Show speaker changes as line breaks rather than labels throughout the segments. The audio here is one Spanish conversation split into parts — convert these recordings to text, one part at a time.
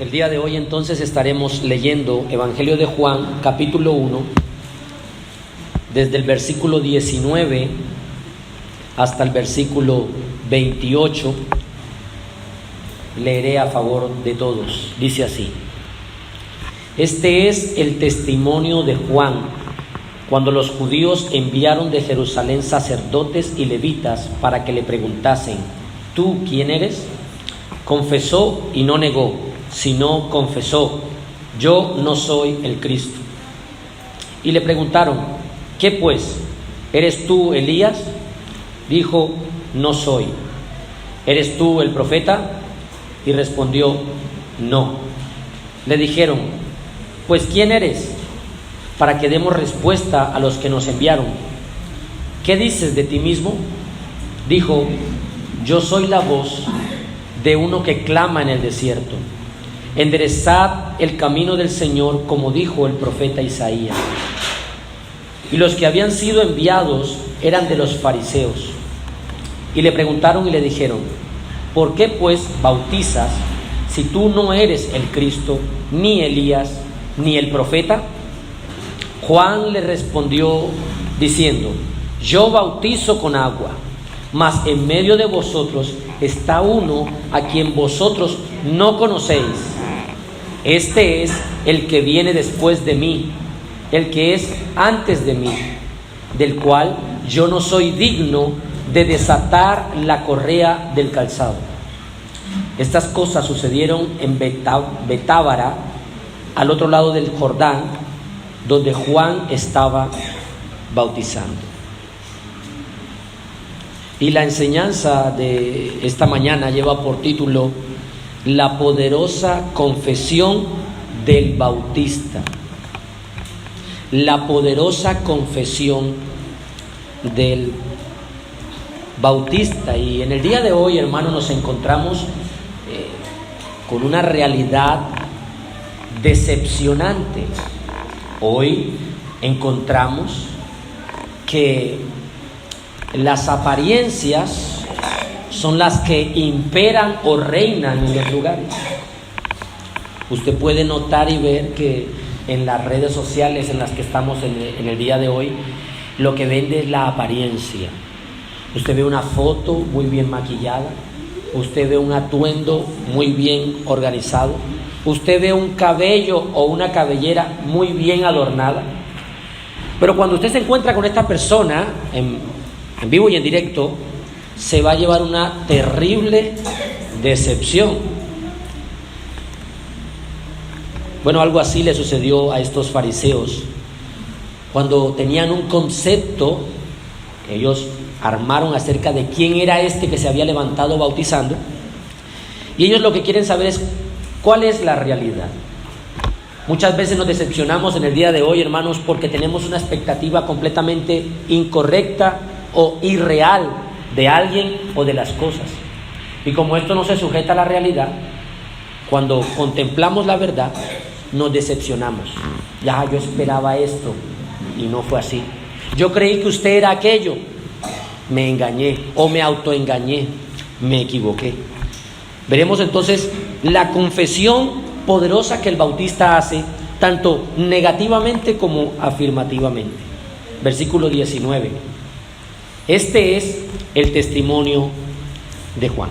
El día de hoy entonces estaremos leyendo Evangelio de Juan, capítulo 1, desde el versículo 19 hasta el versículo 28. Leeré a favor de todos. Dice así: Este es el testimonio de Juan, cuando los judíos enviaron de Jerusalén sacerdotes y levitas para que le preguntasen: ¿Tú quién eres? Confesó y no negó, sino confesó: Yo no soy el Cristo. Y le preguntaron: ¿Qué pues? ¿Eres tú Elías? Dijo: No soy. ¿Eres tú el profeta? Y respondió: No. Le dijeron: Pues ¿quién eres? Para que demos respuesta a los que nos enviaron. ¿Qué dices de ti mismo? Dijo: Yo soy la voz de uno que clama en el desierto: enderezad el camino del Señor, como dijo el profeta Isaías. Y los que habían sido enviados eran de los fariseos. Y le preguntaron y le dijeron: ¿Por qué pues bautizas si tú no eres el Cristo, ni Elías, ni el profeta? Juan le respondió diciendo: Yo bautizo con agua, mas en medio de vosotros está uno a quien vosotros no conocéis. Este es el que viene después de mí, el que es antes de mí, del cual yo no soy digno de desatar la correa del calzado. Estas cosas sucedieron en Betábara, al otro lado del Jordán, donde Juan estaba bautizando. Y la enseñanza de esta mañana lleva por título: La poderosa confesión del Bautista. La poderosa confesión del Bautista. Y en el día de hoy, hermanos, nos encontramos con una realidad decepcionante. Hoy encontramos que las apariencias son las que imperan o reinan en los lugares. Usted puede notar y ver que en las redes sociales en las que estamos en el día de hoy, lo que vende es la apariencia. Usted ve una foto muy bien maquillada, usted ve un atuendo muy bien organizado, usted ve un cabello o una cabellera muy bien adornada. Pero cuando usted se encuentra con esta persona en vivo y en directo, se va a llevar una terrible decepción. Bueno, algo así le sucedió a estos fariseos cuando tenían un concepto. Ellos armaron acerca de quién era este que se había levantado bautizando, y ellos lo que quieren saber es cuál es la realidad. Muchas veces nos decepcionamos en el día de hoy, hermanos, porque tenemos una expectativa completamente incorrecta o irreal de alguien o de las cosas. Y como esto no se sujeta a la realidad, cuando contemplamos la verdad, nos decepcionamos. Ya, yo esperaba esto y no fue así. Yo creí que usted era aquello, me engañé o me autoengañé, me equivoqué. Veremos entonces la confesión poderosa que el Bautista hace, tanto negativamente como afirmativamente. Versículo 19. Este es el testimonio de Juan.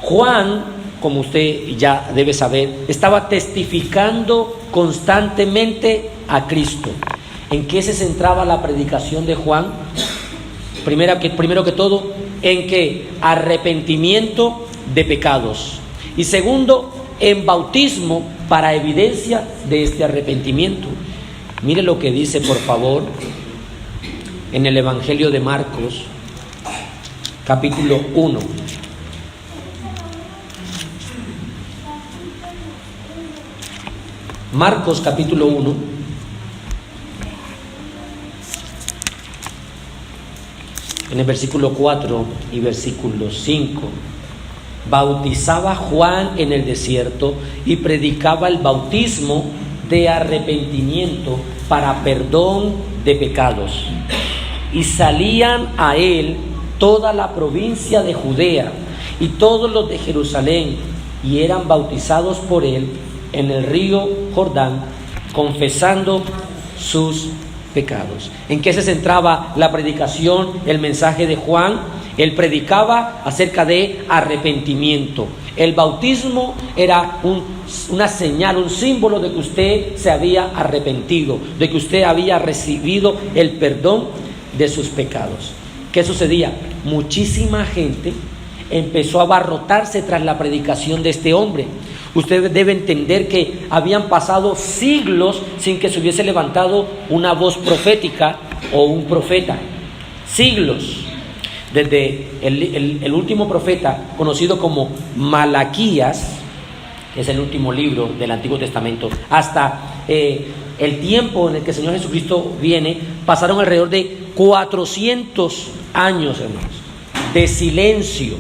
Juan, como usted ya debe saber, estaba testificando constantemente a Cristo. ¿En qué se centraba la predicación de Juan? Primero que todo, en que arrepentimiento de pecados. Y segundo, en bautismo para evidencia de este arrepentimiento. Mire lo que dice, por favor, en el Evangelio de Marcos, capítulo 1. Marcos, capítulo 1. En el versículo 4 y versículo 5. Bautizaba Juan en el desierto y predicaba el bautismo de arrepentimiento para perdón de pecados. Y salían a él toda la provincia de Judea y todos los de Jerusalén y eran bautizados por él en el río Jordán, confesando sus pecados. ¿En qué se centraba la predicación, el mensaje de Juan? Él predicaba acerca de arrepentimiento. El bautismo era una señal, un símbolo de que usted se había arrepentido, de que usted había recibido el perdón de sus pecados. ¿Qué sucedía? Muchísima gente empezó a abarrotarse tras la predicación de este hombre. Usted debe entender que habían pasado siglos sin que se hubiese levantado una voz profética o un profeta. Siglos. Desde el último profeta, conocido como Malaquías, que es el último libro del Antiguo Testamento, hasta el tiempo en el que el Señor Jesucristo viene, pasaron alrededor de 400 años, hermanos, de silencio.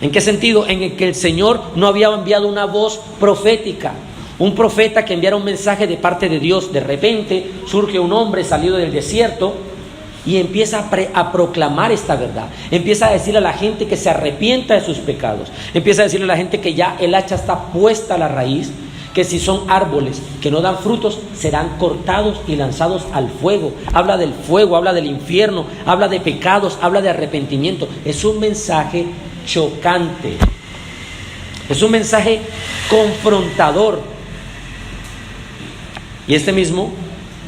¿En qué sentido? En el que el Señor no había enviado una voz profética, un profeta que enviara un mensaje de parte de Dios. De repente surge un hombre salido del desierto y empieza a proclamar esta verdad. Empieza a decirle a la gente que se arrepienta de sus pecados. Empieza a decirle a la gente que ya el hacha está puesta a la raíz, que si son árboles que no dan frutos, serán cortados y lanzados al fuego. Habla del fuego, habla del infierno, habla de pecados, habla de arrepentimiento. Es un mensaje chocante. Es un mensaje confrontador. Y este mismo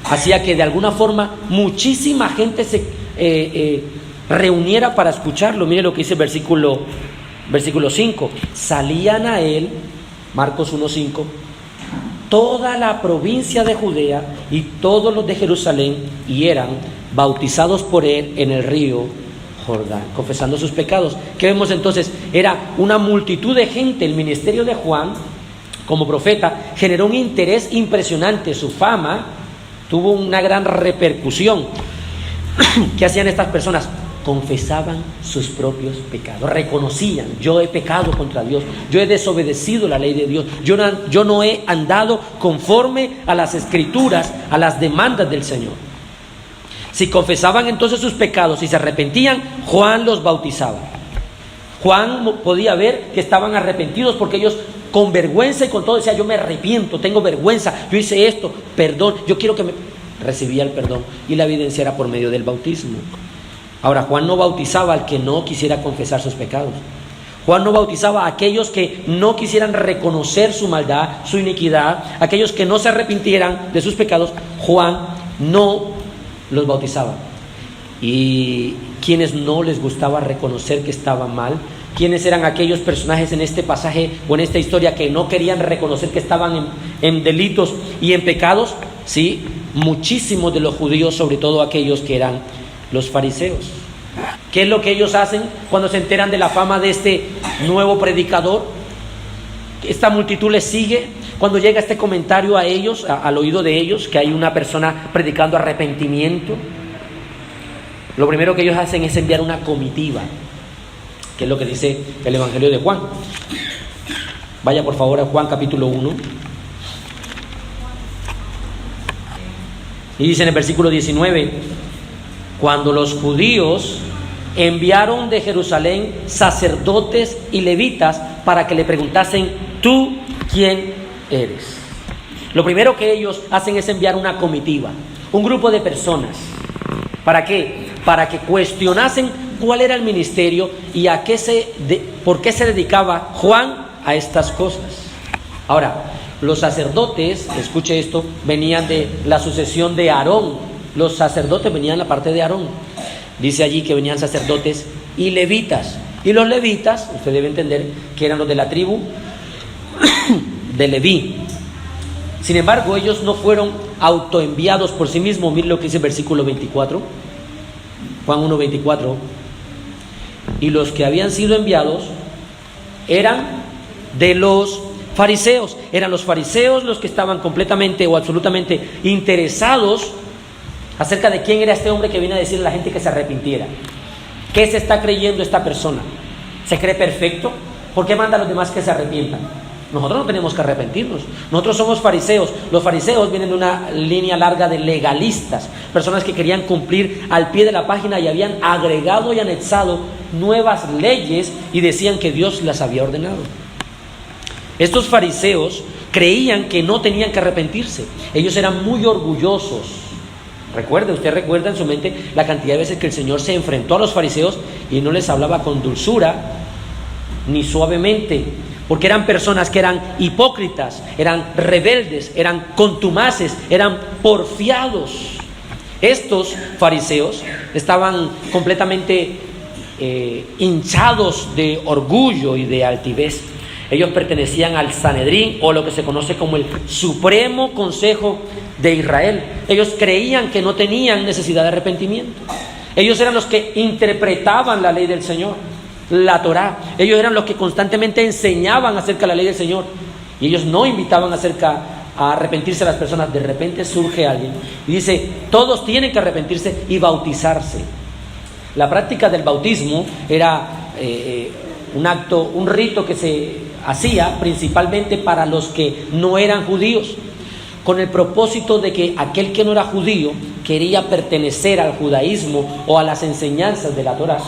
hacía que de alguna forma muchísima gente se reuniera para escucharlo. Mire lo que dice versículo 5. Salían a él, Marcos 1:5, toda la provincia de Judea y todos los de Jerusalén, y eran bautizados por él en el río Jordán, confesando sus pecados. ¿Qué vemos entonces? Era una multitud de gente. El ministerio de Juan como profeta generó un interés impresionante. Su fama tuvo una gran repercusión. ¿Qué hacían estas personas? Confesaban sus propios pecados, reconocían: yo he pecado contra Dios, yo he desobedecido la ley de Dios, yo no he andado conforme a las escrituras, a las demandas del Señor. Si confesaban entonces sus pecados y se arrepentían, Juan los bautizaba. Juan podía ver que estaban arrepentidos porque ellos, con vergüenza y con todo, decían: yo me arrepiento, tengo vergüenza, yo hice esto, perdón, yo quiero que me... Recibía el perdón, y la evidencia era por medio del bautismo. Ahora, Juan no bautizaba al que no quisiera confesar sus pecados. Juan no bautizaba a aquellos que no quisieran reconocer su maldad, su iniquidad, aquellos que no se arrepintieran de sus pecados. Juan no los bautizaba. Y quienes no les gustaba reconocer que estaban mal, ¿quiénes eran aquellos personajes en este pasaje o en esta historia que no querían reconocer que estaban en delitos y en pecados? Sí, muchísimos de los judíos, sobre todo aquellos que eran los fariseos. ¿Qué es lo que ellos hacen cuando se enteran de la fama de este nuevo predicador? Esta multitud les sigue. Cuando llega este comentario a ellos, al oído de ellos, que hay una persona predicando arrepentimiento, lo primero que ellos hacen es enviar una comitiva, que es lo que dice el Evangelio de Juan. Vaya por favor a Juan capítulo 1. Y dice en el versículo 19: cuando los judíos enviaron de Jerusalén sacerdotes y levitas para que le preguntasen: ¿tú quién eres? Lo primero que ellos hacen es enviar una comitiva, un grupo de personas. ¿Para qué? Para que cuestionasen cuál era el ministerio y por qué se dedicaba Juan a estas cosas. Ahora, los sacerdotes, escuche esto, venían de la sucesión de Aarón. Los sacerdotes venían de la parte de Aarón. Dice allí que venían sacerdotes y levitas. Y los levitas, usted debe entender que eran los de la tribu de Leví. Sin embargo, ellos no fueron autoenviados por sí mismos. Miren lo que dice el versículo 24, Juan 1:24. Y los que habían sido enviados eran de los fariseos. Eran los fariseos los que estaban completamente o absolutamente interesados acerca de quién era este hombre que viene a decirle a la gente que se arrepintiera. ¿Qué se está creyendo esta persona? ¿Se cree perfecto? ¿Por qué manda a los demás que se arrepientan? Nosotros no tenemos que arrepentirnos. Nosotros somos fariseos. Los fariseos vienen de una línea larga de legalistas, personas que querían cumplir al pie de la página y habían agregado y anexado nuevas leyes y decían que Dios las había ordenado. Estos fariseos creían que no tenían que arrepentirse. Ellos eran muy orgullosos. Usted recuerda en su mente la cantidad de veces que el Señor se enfrentó a los fariseos y no les hablaba con dulzura ni suavemente, porque eran personas que eran hipócritas, eran rebeldes, eran contumaces, eran porfiados. Estos fariseos estaban completamente hinchados de orgullo y de altivez. Ellos pertenecían al Sanedrín, o lo que se conoce como el Supremo Consejo de Israel. Ellos creían que no tenían necesidad de arrepentimiento. Ellos eran los que interpretaban la ley del Señor, la Torá. Ellos eran los que constantemente enseñaban acerca de la ley del Señor, y ellos no invitaban a arrepentirse a las personas. De repente surge alguien y dice: todos tienen que arrepentirse y bautizarse. La práctica del bautismo era un rito que se hacía principalmente para los que no eran judíos, con el propósito de que aquel que no era judío quería pertenecer al judaísmo o a las enseñanzas de la Torá.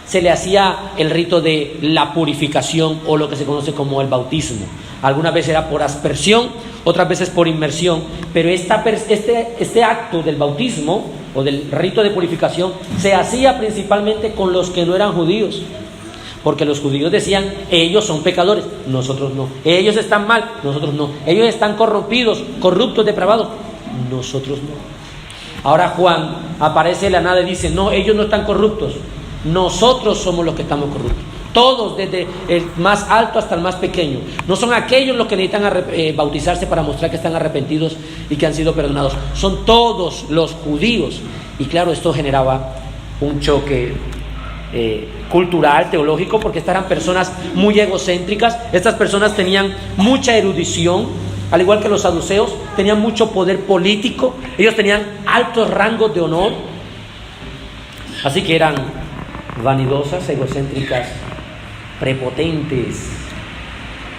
Se le hacía el rito de la purificación, o lo que se conoce como el bautismo. Algunas veces era por aspersión, otras veces por inmersión, pero este acto del bautismo o del rito de purificación se hacía principalmente con los que no eran judíos, porque los judíos decían: ellos son pecadores, nosotros no. Ellos están mal, nosotros no. Ellos están corrompidos, corruptos, depravados, nosotros no. Ahora Juan aparece de la nada y dice: no, ellos no están corruptos, nosotros somos los que estamos corruptos. Todos, desde el más alto hasta el más pequeño. No son aquellos los que necesitan bautizarse para mostrar que están arrepentidos y que han sido perdonados. Son todos los judíos. Y claro, esto generaba un choque cultural, teológico, porque estas eran personas muy egocéntricas. Estas personas tenían mucha erudición, al igual que los saduceos, tenían mucho poder político. Ellos tenían altos rangos de honor. Así que eran vanidosas, egocéntricas, prepotentes.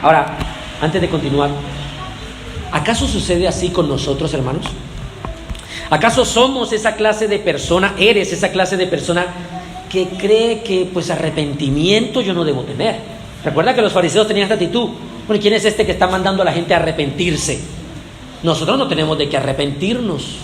Ahora, antes de continuar, ¿acaso sucede así con nosotros, hermanos? ¿Acaso somos esa clase de persona, eres esa clase de persona que cree que pues arrepentimiento yo no debo tener? Recuerda que los fariseos tenían esta actitud: bueno, ¿quién es este que está mandando a la gente a arrepentirse? Nosotros no tenemos de qué arrepentirnos.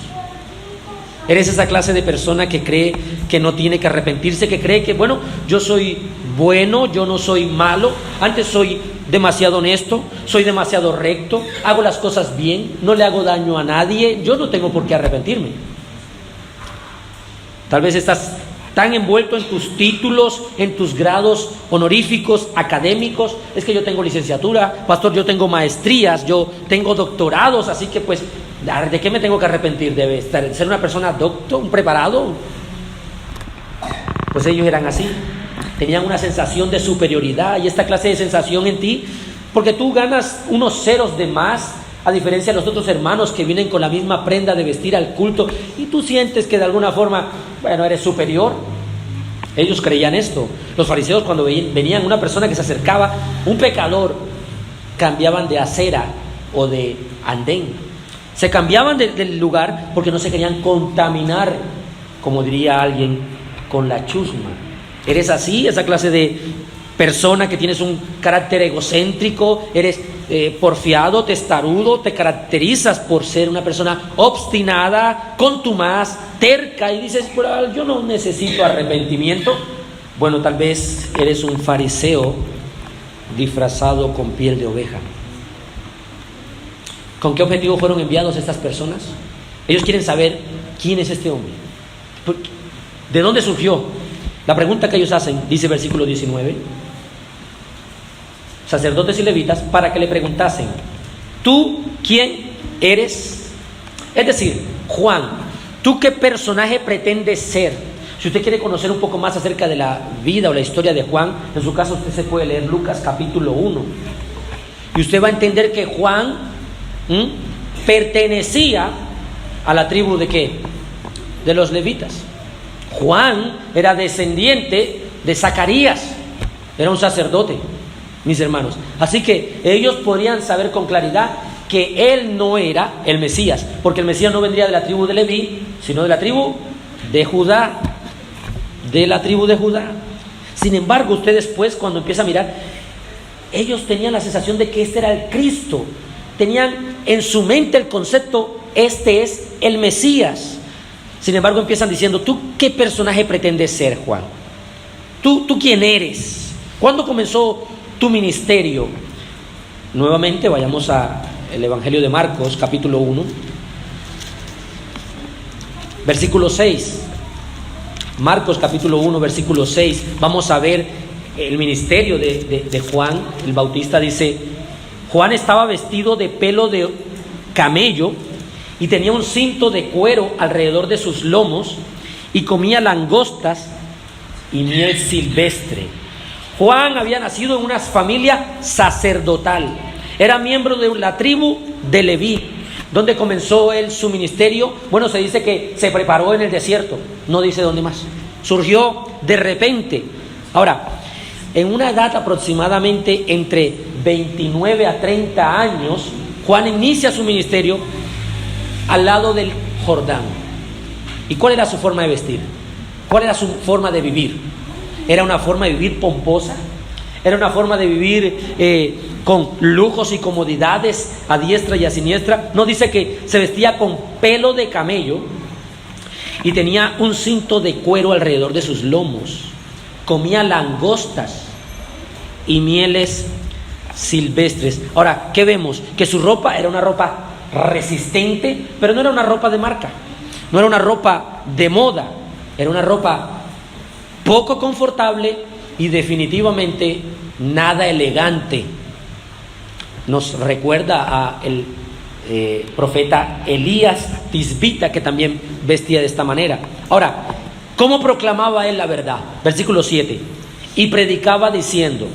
¿Eres esa clase de persona que cree que no tiene que arrepentirse, que cree que, bueno, yo soy bueno, yo no soy malo, antes soy demasiado honesto, soy demasiado recto, hago las cosas bien, no le hago daño a nadie, yo no tengo por qué arrepentirme? Tal vez estás tan envuelto en tus títulos, en tus grados honoríficos, académicos. Es que yo tengo licenciatura, pastor, yo tengo maestrías, yo tengo doctorados, así que pues, ¿de qué me tengo que arrepentir? ¿Debe ser una persona docto, un preparado? Pues ellos eran así, tenían una sensación de superioridad, y esta clase de sensación en ti, porque tú ganas unos ceros de más, a diferencia de los otros hermanos que vienen con la misma prenda de vestir al culto, y tú sientes que de alguna forma, bueno, eres superior. Ellos creían esto. Los fariseos, cuando venían una persona que se acercaba, un pecador, cambiaban de acera o de andén. Se cambiaban del lugar porque no se querían contaminar, como diría alguien, con la chusma. ¿Eres así, esa clase de persona que tienes un carácter egocéntrico? ¿Eres porfiado, testarudo? ¿Te caracterizas por ser una persona obstinada, contumaz, terca, y dices, pero yo no necesito arrepentimiento? Bueno, tal vez eres un fariseo disfrazado con piel de oveja. ¿Con qué objetivo fueron enviados estas personas? Ellos quieren saber quién es este hombre, de dónde surgió. La pregunta que ellos hacen, dice versículo 19, sacerdotes y levitas, para que le preguntasen: ¿tú quién eres? Es decir, Juan, ¿tú qué personaje pretendes ser? Si usted quiere conocer un poco más acerca de la vida o la historia de Juan, en su caso usted se puede leer Lucas capítulo 1, y usted va a entender que Juan pertenecía a la tribu ¿de qué? De los levitas. Juan era descendiente de Zacarías, era un sacerdote. mis hermanos. Así que ellos podrían saber con claridad que él no era el Mesías, porque el Mesías no vendría de la tribu de Leví, sino de la tribu de Judá, de la tribu de Judá. Sin embargo, usted después, cuando empieza a mirar, ellos tenían la sensación de que este era el Cristo, tenían en su mente el concepto, este es el Mesías. Sin embargo, empiezan diciendo, ¿tú qué personaje pretendes ser, Juan? ¿Tú quién eres? ¿Cuándo comenzó tu ministerio? Nuevamente vayamos al Evangelio de Marcos, capítulo 1, versículo 6. Marcos capítulo 1, versículo 6. Vamos a ver el ministerio de Juan el Bautista. Dice, Juan estaba vestido de pelo de camello y tenía un cinto de cuero alrededor de sus lomos y comía langostas y miel silvestre. Juan había nacido en una familia sacerdotal, era miembro de la tribu de Leví. ¿Dónde comenzó él su ministerio? Bueno, se dice que se preparó en el desierto, no dice dónde más, surgió de repente. Ahora, en una edad aproximadamente entre 29 a 30 años, Juan inicia su ministerio al lado del Jordán. ¿Y cuál era su forma de vestir? ¿Cuál era su forma de vivir? ¿Era una forma de vivir pomposa? ¿Era una forma de vivir con lujos y comodidades a diestra y a siniestra? No, dice que se vestía con pelo de camello y tenía un cinto de cuero alrededor de sus lomos. Comía langostas y mieles silvestres. Ahora, ¿qué vemos? Que su ropa era una ropa resistente, pero no era una ropa de marca, no era una ropa de moda, era una ropa poco confortable y definitivamente nada elegante. Nos recuerda a el profeta Elías Tisbita, que también vestía de esta manera. Ahora, ¿cómo proclamaba él la verdad? Versículo 7. Y predicaba diciendo,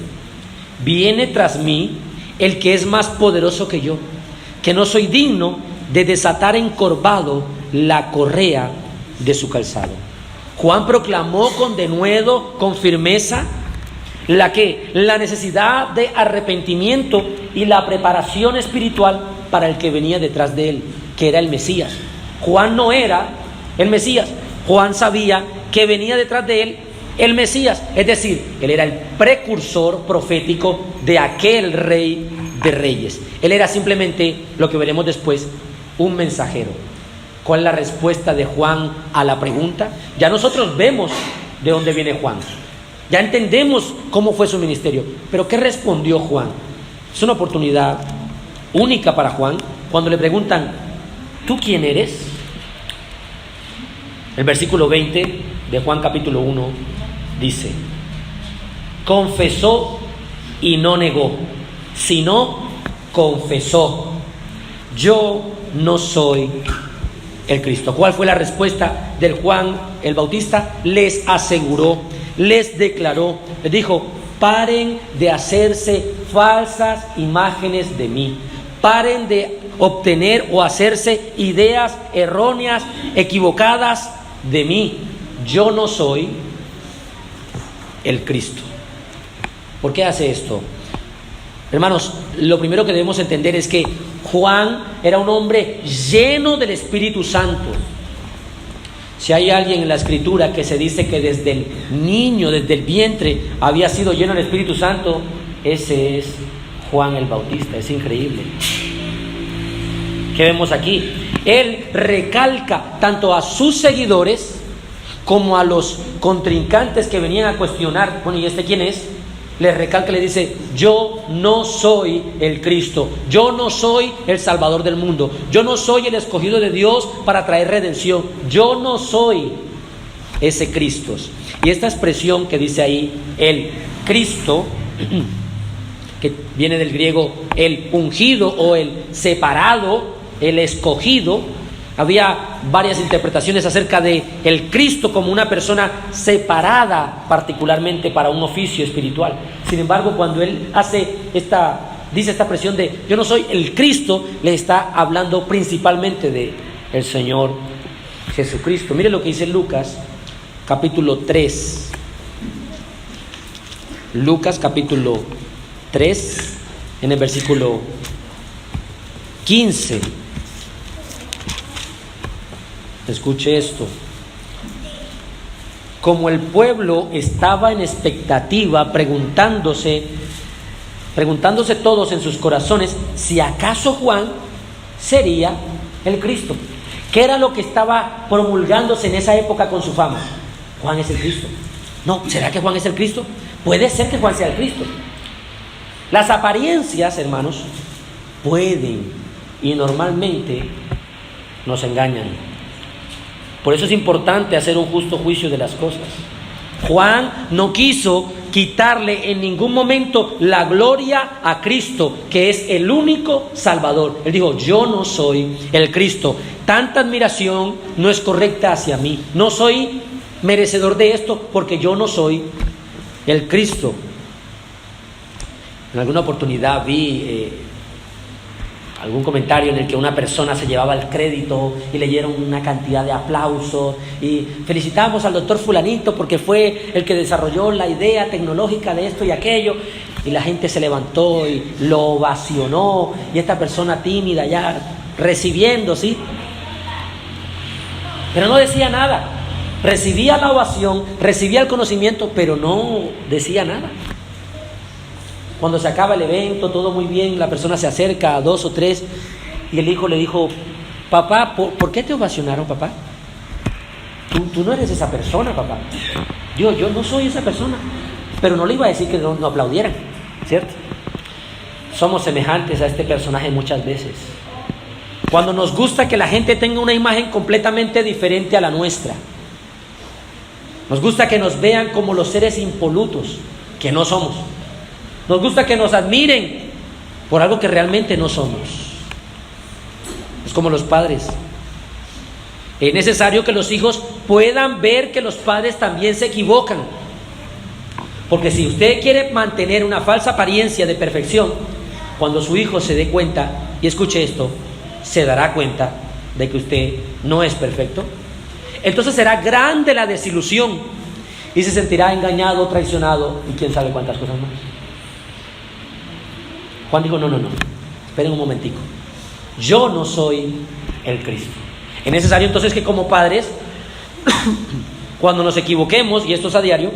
viene tras mí el que es más poderoso que yo, que no soy digno de desatar encorvado la correa de su calzado. Juan proclamó con denuedo, con firmeza, la necesidad de arrepentimiento y la preparación espiritual para el que venía detrás de él, que era el Mesías. Juan no era el Mesías, Juan sabía que venía detrás de él el Mesías, es decir, él era el precursor profético de aquel rey de reyes. Él era simplemente, lo que veremos después, un mensajero. ¿Cuál es la respuesta de Juan a la pregunta? Ya nosotros vemos de dónde viene Juan, ya entendemos cómo fue su ministerio, pero ¿qué respondió Juan? Es una oportunidad única para Juan cuando le preguntan, ¿tú quién eres? El versículo 20 de Juan capítulo 1 dice, confesó y no negó, sino confesó, yo no soy el Cristo. ¿Cuál fue la respuesta del Juan el Bautista? Les aseguró, les declaró, les dijo, paren de hacerse falsas imágenes de mí, paren de obtener o hacerse ideas erróneas, equivocadas de mí. Yo no soy el Cristo. ¿Por qué hace esto? Hermanos, lo primero que debemos entender es que Juan era un hombre lleno del Espíritu Santo. Si hay alguien en la Escritura que se dice que desde el niño, desde el vientre, había sido lleno del Espíritu Santo, ese es Juan el Bautista. Es increíble. ¿Qué vemos aquí? Él recalca tanto a sus seguidores como a los contrincantes que venían a cuestionar, bueno, ¿y este quién es? Le recalca, le dice, yo no soy el Cristo, yo no soy el Salvador del mundo, yo no soy el escogido de Dios para traer redención, yo no soy ese Cristo. Y esta expresión que dice ahí, el Cristo, que viene del griego el ungido o el separado, el escogido, había varias interpretaciones acerca de el Cristo como una persona separada particularmente para un oficio espiritual. Sin embargo, cuando él dice esta expresión de yo no soy el Cristo, le está hablando principalmente de el Señor Jesucristo. Mire lo que dice Lucas capítulo 3. Lucas capítulo 3, en el versículo 15. Escuche esto. Como el pueblo estaba en expectativa, preguntándose todos en sus corazones si acaso Juan sería el Cristo. ¿Qué era lo que estaba promulgándose en esa época con su fama? Juan es el Cristo. No, ¿será que Juan es el Cristo? Puede ser que Juan sea el Cristo. Las apariencias, hermanos, pueden y normalmente nos engañan. Por eso es importante hacer un justo juicio de las cosas. Juan no quiso quitarle en ningún momento la gloria a Cristo, que es el único Salvador. Él dijo, yo no soy el Cristo. Tanta admiración no es correcta hacia mí. No soy merecedor de esto porque yo no soy el Cristo. En alguna oportunidad vi algún comentario en el que una persona se llevaba el crédito y le dieron una cantidad de aplausos y felicitamos al doctor fulanito porque fue el que desarrolló la idea tecnológica de esto y aquello, y la gente se levantó y lo ovacionó, y esta persona tímida ya recibiendo, ¿sí? Pero no decía nada, recibía la ovación, recibía el conocimiento, pero no decía nada. Cuando se acaba el evento, todo muy bien, la persona se acerca a 2 o 3 y el hijo le dijo, papá, ¿por qué te ovacionaron, papá? Tú no eres esa persona, papá. Yo no soy esa persona. Pero no le iba a decir que no aplaudieran, ¿cierto? Somos semejantes a este personaje muchas veces. Cuando nos gusta que la gente tenga una imagen completamente diferente a la nuestra. Nos gusta que nos vean como los seres impolutos que no somos. Nos gusta que nos admiren por algo que realmente no somos. Es como los padres. Es necesario que los hijos puedan ver que los padres también se equivocan. Porque si usted quiere mantener una falsa apariencia de perfección, cuando su hijo se dé cuenta, y escuche esto, se dará cuenta de que usted no es perfecto, entonces será grande la desilusión y se sentirá engañado, traicionado y quién sabe cuántas cosas más. Juan dijo, no, esperen un momentico, yo no soy el Cristo. Es necesario entonces que como padres, cuando nos equivoquemos, y esto es a diario,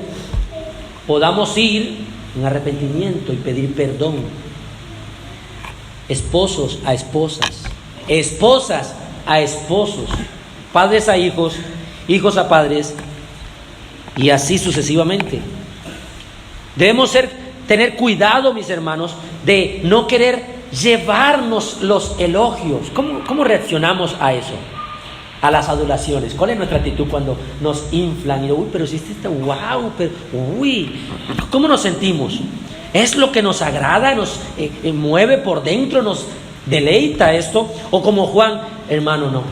podamos ir en arrepentimiento y pedir perdón. Esposos a esposas, esposas a esposos, padres a hijos, hijos a padres, y así sucesivamente. Debemos tener cuidado, mis hermanos, de no querer llevarnos los elogios. ¿Cómo reaccionamos a eso? A las adulaciones. ¿Cuál es nuestra actitud cuando nos inflan? Y uy, pero si este está wow, pero uy, ¿cómo nos sentimos? ¿Es lo que nos agrada, nos mueve por dentro, nos deleita esto? O como Juan, hermano,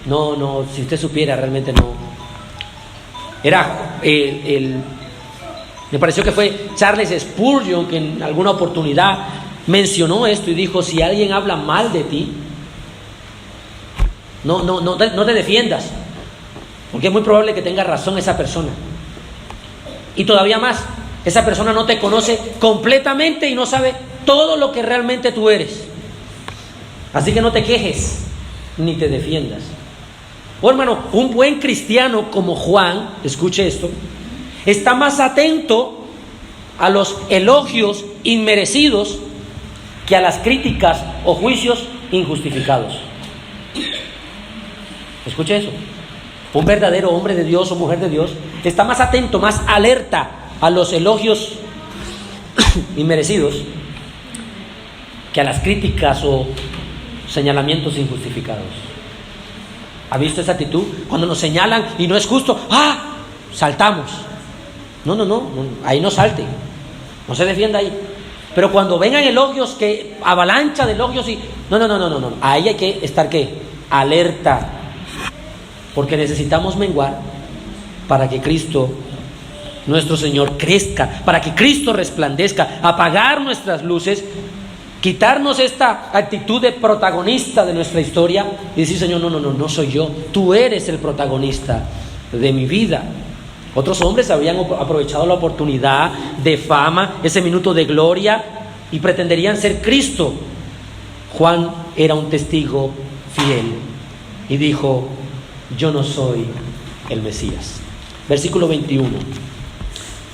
no, si usted supiera, realmente no. Era me pareció que fue Charles Spurgeon que en alguna oportunidad mencionó esto y dijo, si alguien habla mal de ti, no te defiendas, porque es muy probable que tenga razón esa persona. Y todavía más, esa persona no te conoce completamente y no sabe todo lo que realmente tú eres. Así que no te quejes ni te defiendas. Oh, hermano, un buen cristiano como Juan, escuche esto, está más atento a los elogios inmerecidos que a las críticas o juicios injustificados. Escuche eso. Un verdadero hombre de Dios o mujer de Dios está más atento, más alerta a los elogios inmerecidos que a las críticas o señalamientos injustificados. ¿Ha visto esa actitud? Cuando nos señalan y no es justo, saltamos. No, ahí no salte, no se defienda ahí. Pero cuando vengan elogios, que avalancha de elogios y no, ahí hay que estar alerta, porque necesitamos menguar para que Cristo, nuestro Señor, crezca, para que Cristo resplandezca, apagar nuestras luces, quitarnos esta actitud de protagonista de nuestra historia y decir, Señor, no soy yo, tú eres el protagonista de mi vida. Otros hombres habrían aprovechado la oportunidad de fama, ese minuto de gloria, y pretenderían ser Cristo. Juan era un testigo fiel y dijo: yo no soy el Mesías. Versículo 21.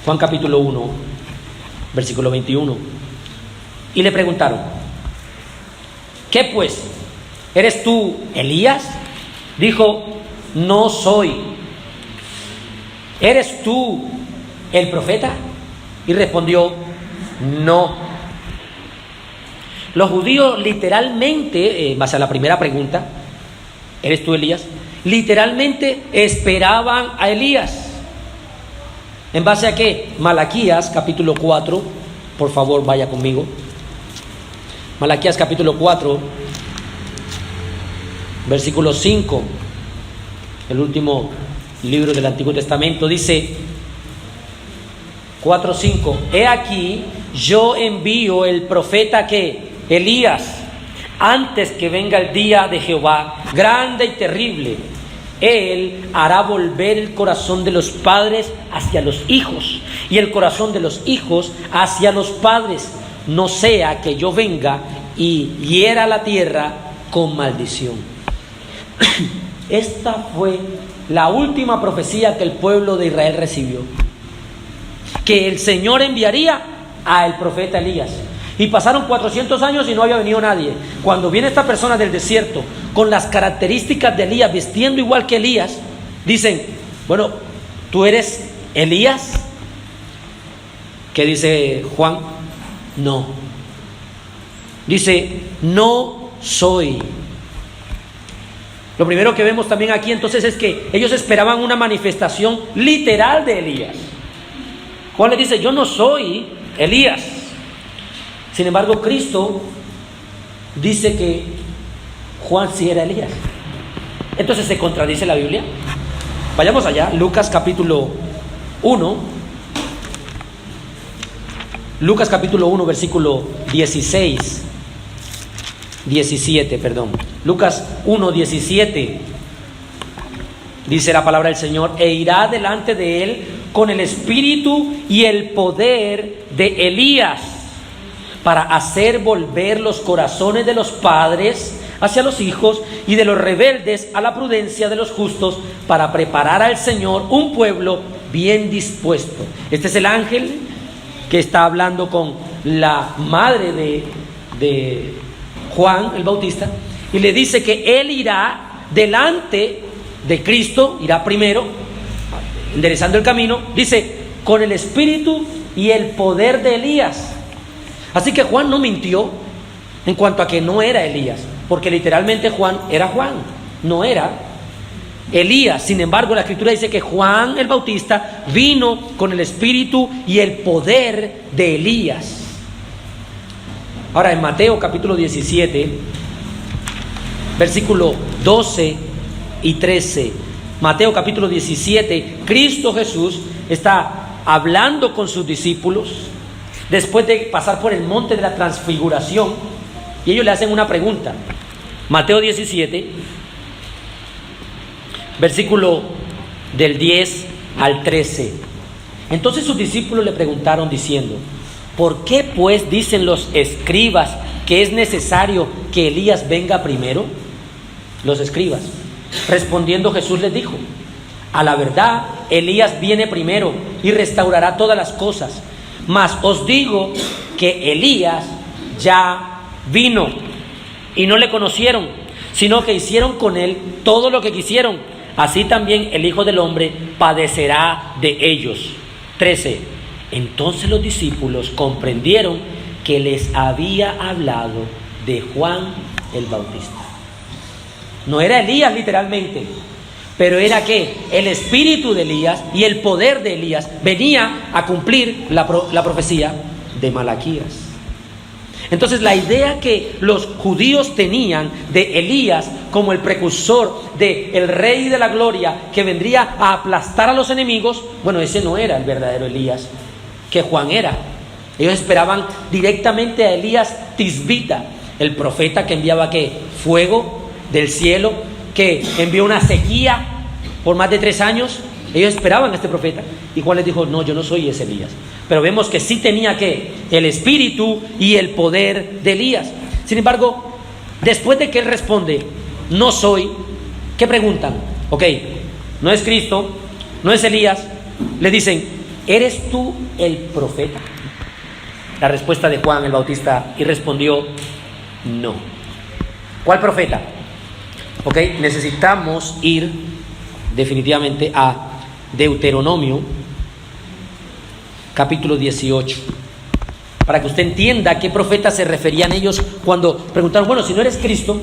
Juan capítulo 1, versículo 21. Y le preguntaron: ¿qué pues? ¿Eres tú Elías? Dijo: no soy. ¿Eres tú el profeta? Y respondió: no. Los judíos literalmente, en base a la primera pregunta, ¿eres tú Elías?, literalmente esperaban a Elías. ¿En base a qué? Malaquías capítulo 4, por favor vaya conmigo. Malaquías capítulo 4, versículo 5, el último libro del Antiguo Testamento, dice 4:5: he aquí, yo envío el profeta que Elías, antes que venga el día de Jehová, grande y terrible. Él hará volver el corazón de los padres hacia los hijos, y el corazón de los hijos hacia los padres, no sea que yo venga y hiera la tierra con maldición. Esta fue la última profecía que el pueblo de Israel recibió, que el Señor enviaría al profeta Elías. Y pasaron 400 años y no había venido nadie. Cuando viene esta persona del desierto con las características de Elías, vistiendo igual que Elías, dicen: bueno, ¿tú eres Elías? ¿Qué dice Juan? No. Dice: no soy. Lo primero que vemos también aquí entonces es que ellos esperaban una manifestación literal de Elías. Juan le dice: yo no soy Elías. Sin embargo, Cristo dice que Juan sí era Elías. Entonces, ¿se contradice la Biblia? Vayamos allá, Lucas capítulo 1. Lucas capítulo 1, versículo 17, perdón. Lucas 1, 17. Dice la palabra del Señor: e irá delante de él con el espíritu y el poder de Elías, para hacer volver los corazones de los padres hacia los hijos y de los rebeldes a la prudencia de los justos, para preparar al Señor un pueblo bien dispuesto. Este es el ángel que está hablando con la madre de Juan el Bautista, y le dice que él irá delante de Cristo, irá primero, enderezando el camino, dice, con el espíritu y el poder de Elías. Así que Juan no mintió en cuanto a que no era Elías, porque literalmente Juan era Juan, no era Elías. Sin embargo, la Escritura dice que Juan el Bautista vino con el espíritu y el poder de Elías. Ahora, en Mateo capítulo 17, versículo 12 y 13, Mateo capítulo 17, Cristo Jesús está hablando con sus discípulos después de pasar por el monte de la transfiguración, y ellos le hacen una pregunta. Mateo 17, versículo del 10 al 13. Entonces sus discípulos le preguntaron diciendo: ¿por qué pues dicen los escribas que es necesario que Elías venga primero? Los escribas, respondiendo Jesús les dijo: a la verdad, Elías viene primero y restaurará todas las cosas. Mas os digo que Elías ya vino y no le conocieron, sino que hicieron con él todo lo que quisieron. Así también el Hijo del Hombre padecerá de ellos. 13. Entonces los discípulos comprendieron que les había hablado de Juan el Bautista. No era Elías literalmente, pero era que el espíritu de Elías y el poder de Elías venía a cumplir la profecía de Malaquías. Entonces, la idea que los judíos tenían de Elías como el precursor del rey de la gloria que vendría a aplastar a los enemigos, bueno, ese no era el verdadero Elías que Juan era. Ellos esperaban directamente a Elías Tisbita, el profeta que enviaba ¿qué? Fuego del cielo, que envió una sequía por más de 3 años Ellos esperaban a este profeta y Juan les dijo, no, yo no soy ese Elías. Pero vemos que sí tenía que el espíritu y el poder de Elías. Sin embargo, después de que él responde, no soy, ¿qué preguntan? Ok, no es Cristo, no es Elías. Le dicen, ¿eres tú el profeta? La respuesta de Juan el Bautista y respondió, no. ¿Cuál profeta? Ok, necesitamos ir definitivamente a Deuteronomio capítulo 18 para que usted entienda a qué profeta se referían ellos cuando preguntaron, bueno, si no eres Cristo,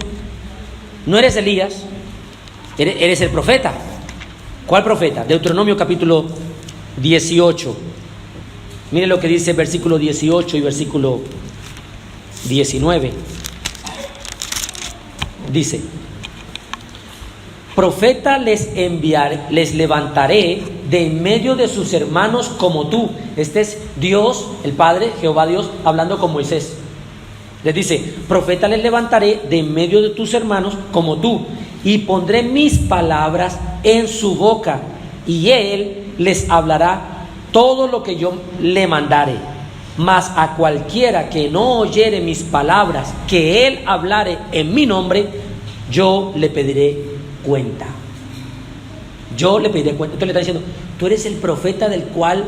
no eres Elías, eres el profeta. ¿Cuál profeta? Deuteronomio capítulo 18. Mire lo que dice versículo 18 y versículo 19. Dice, profeta les levantaré de en medio de sus hermanos como tú. Este es Dios, el Padre, Jehová Dios, hablando con Moisés. Les dice, profeta les levantaré de en medio de tus hermanos como tú, y pondré mis palabras en su boca, y él les hablará todo lo que yo le mandare. Mas a cualquiera que no oyere mis palabras, que él hablare en mi nombre, yo le pediré cuenta. Yo le pediré cuenta. Entonces le está diciendo, tú eres el profeta del cual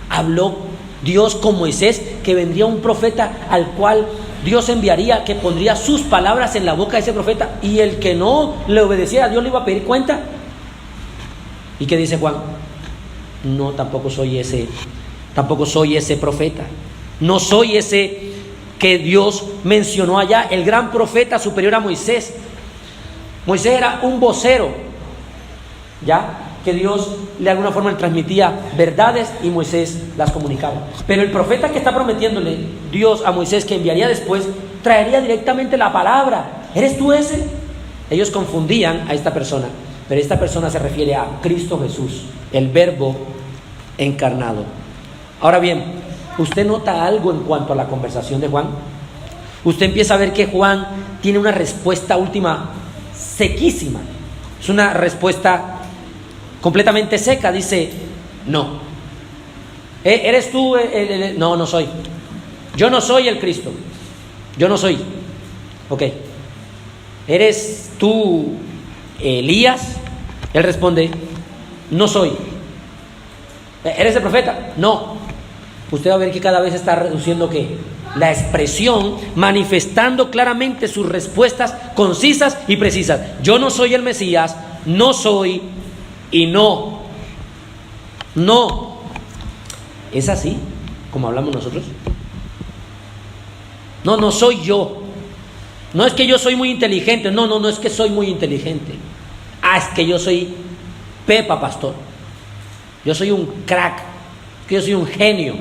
habló Dios con Moisés, que vendría un profeta al cual Dios enviaría, que pondría sus palabras en la boca de ese profeta, y el que no le obedeciera a Dios le iba a pedir cuenta. ¿Y qué dice Juan? No, tampoco soy ese profeta. No soy ese que Dios mencionó allá, el gran profeta superior a Moisés. Moisés era un vocero, ¿ya? Que Dios de alguna forma le transmitía verdades y Moisés las comunicaba. Pero el profeta que está prometiéndole Dios a Moisés que enviaría después, traería directamente la palabra. ¿Eres tú ese? Ellos confundían a esta persona, pero esta persona se refiere a Cristo Jesús, el Verbo encarnado. Ahora bien, ¿usted nota algo en cuanto a la conversación de Juan? Usted empieza a ver que Juan tiene una respuesta última sequísima. Es una respuesta completamente seca. Dice, no. ¿Eres tú No, no soy. Yo no soy el Cristo. Yo no soy. Ok. ¿Eres tú Elías? Él responde, no soy. ¿Eres el profeta? No. Usted va a ver que cada vez está reduciendo ¿qué? La expresión, manifestando claramente sus respuestas concisas y precisas. Yo no soy el Mesías, no soy y no. No. ¿Es así como hablamos nosotros? No, no soy yo. No es que yo soy muy inteligente. No es que soy muy inteligente. Es que yo soy Pepa, pastor. Yo soy un crack. Que yo soy un genio.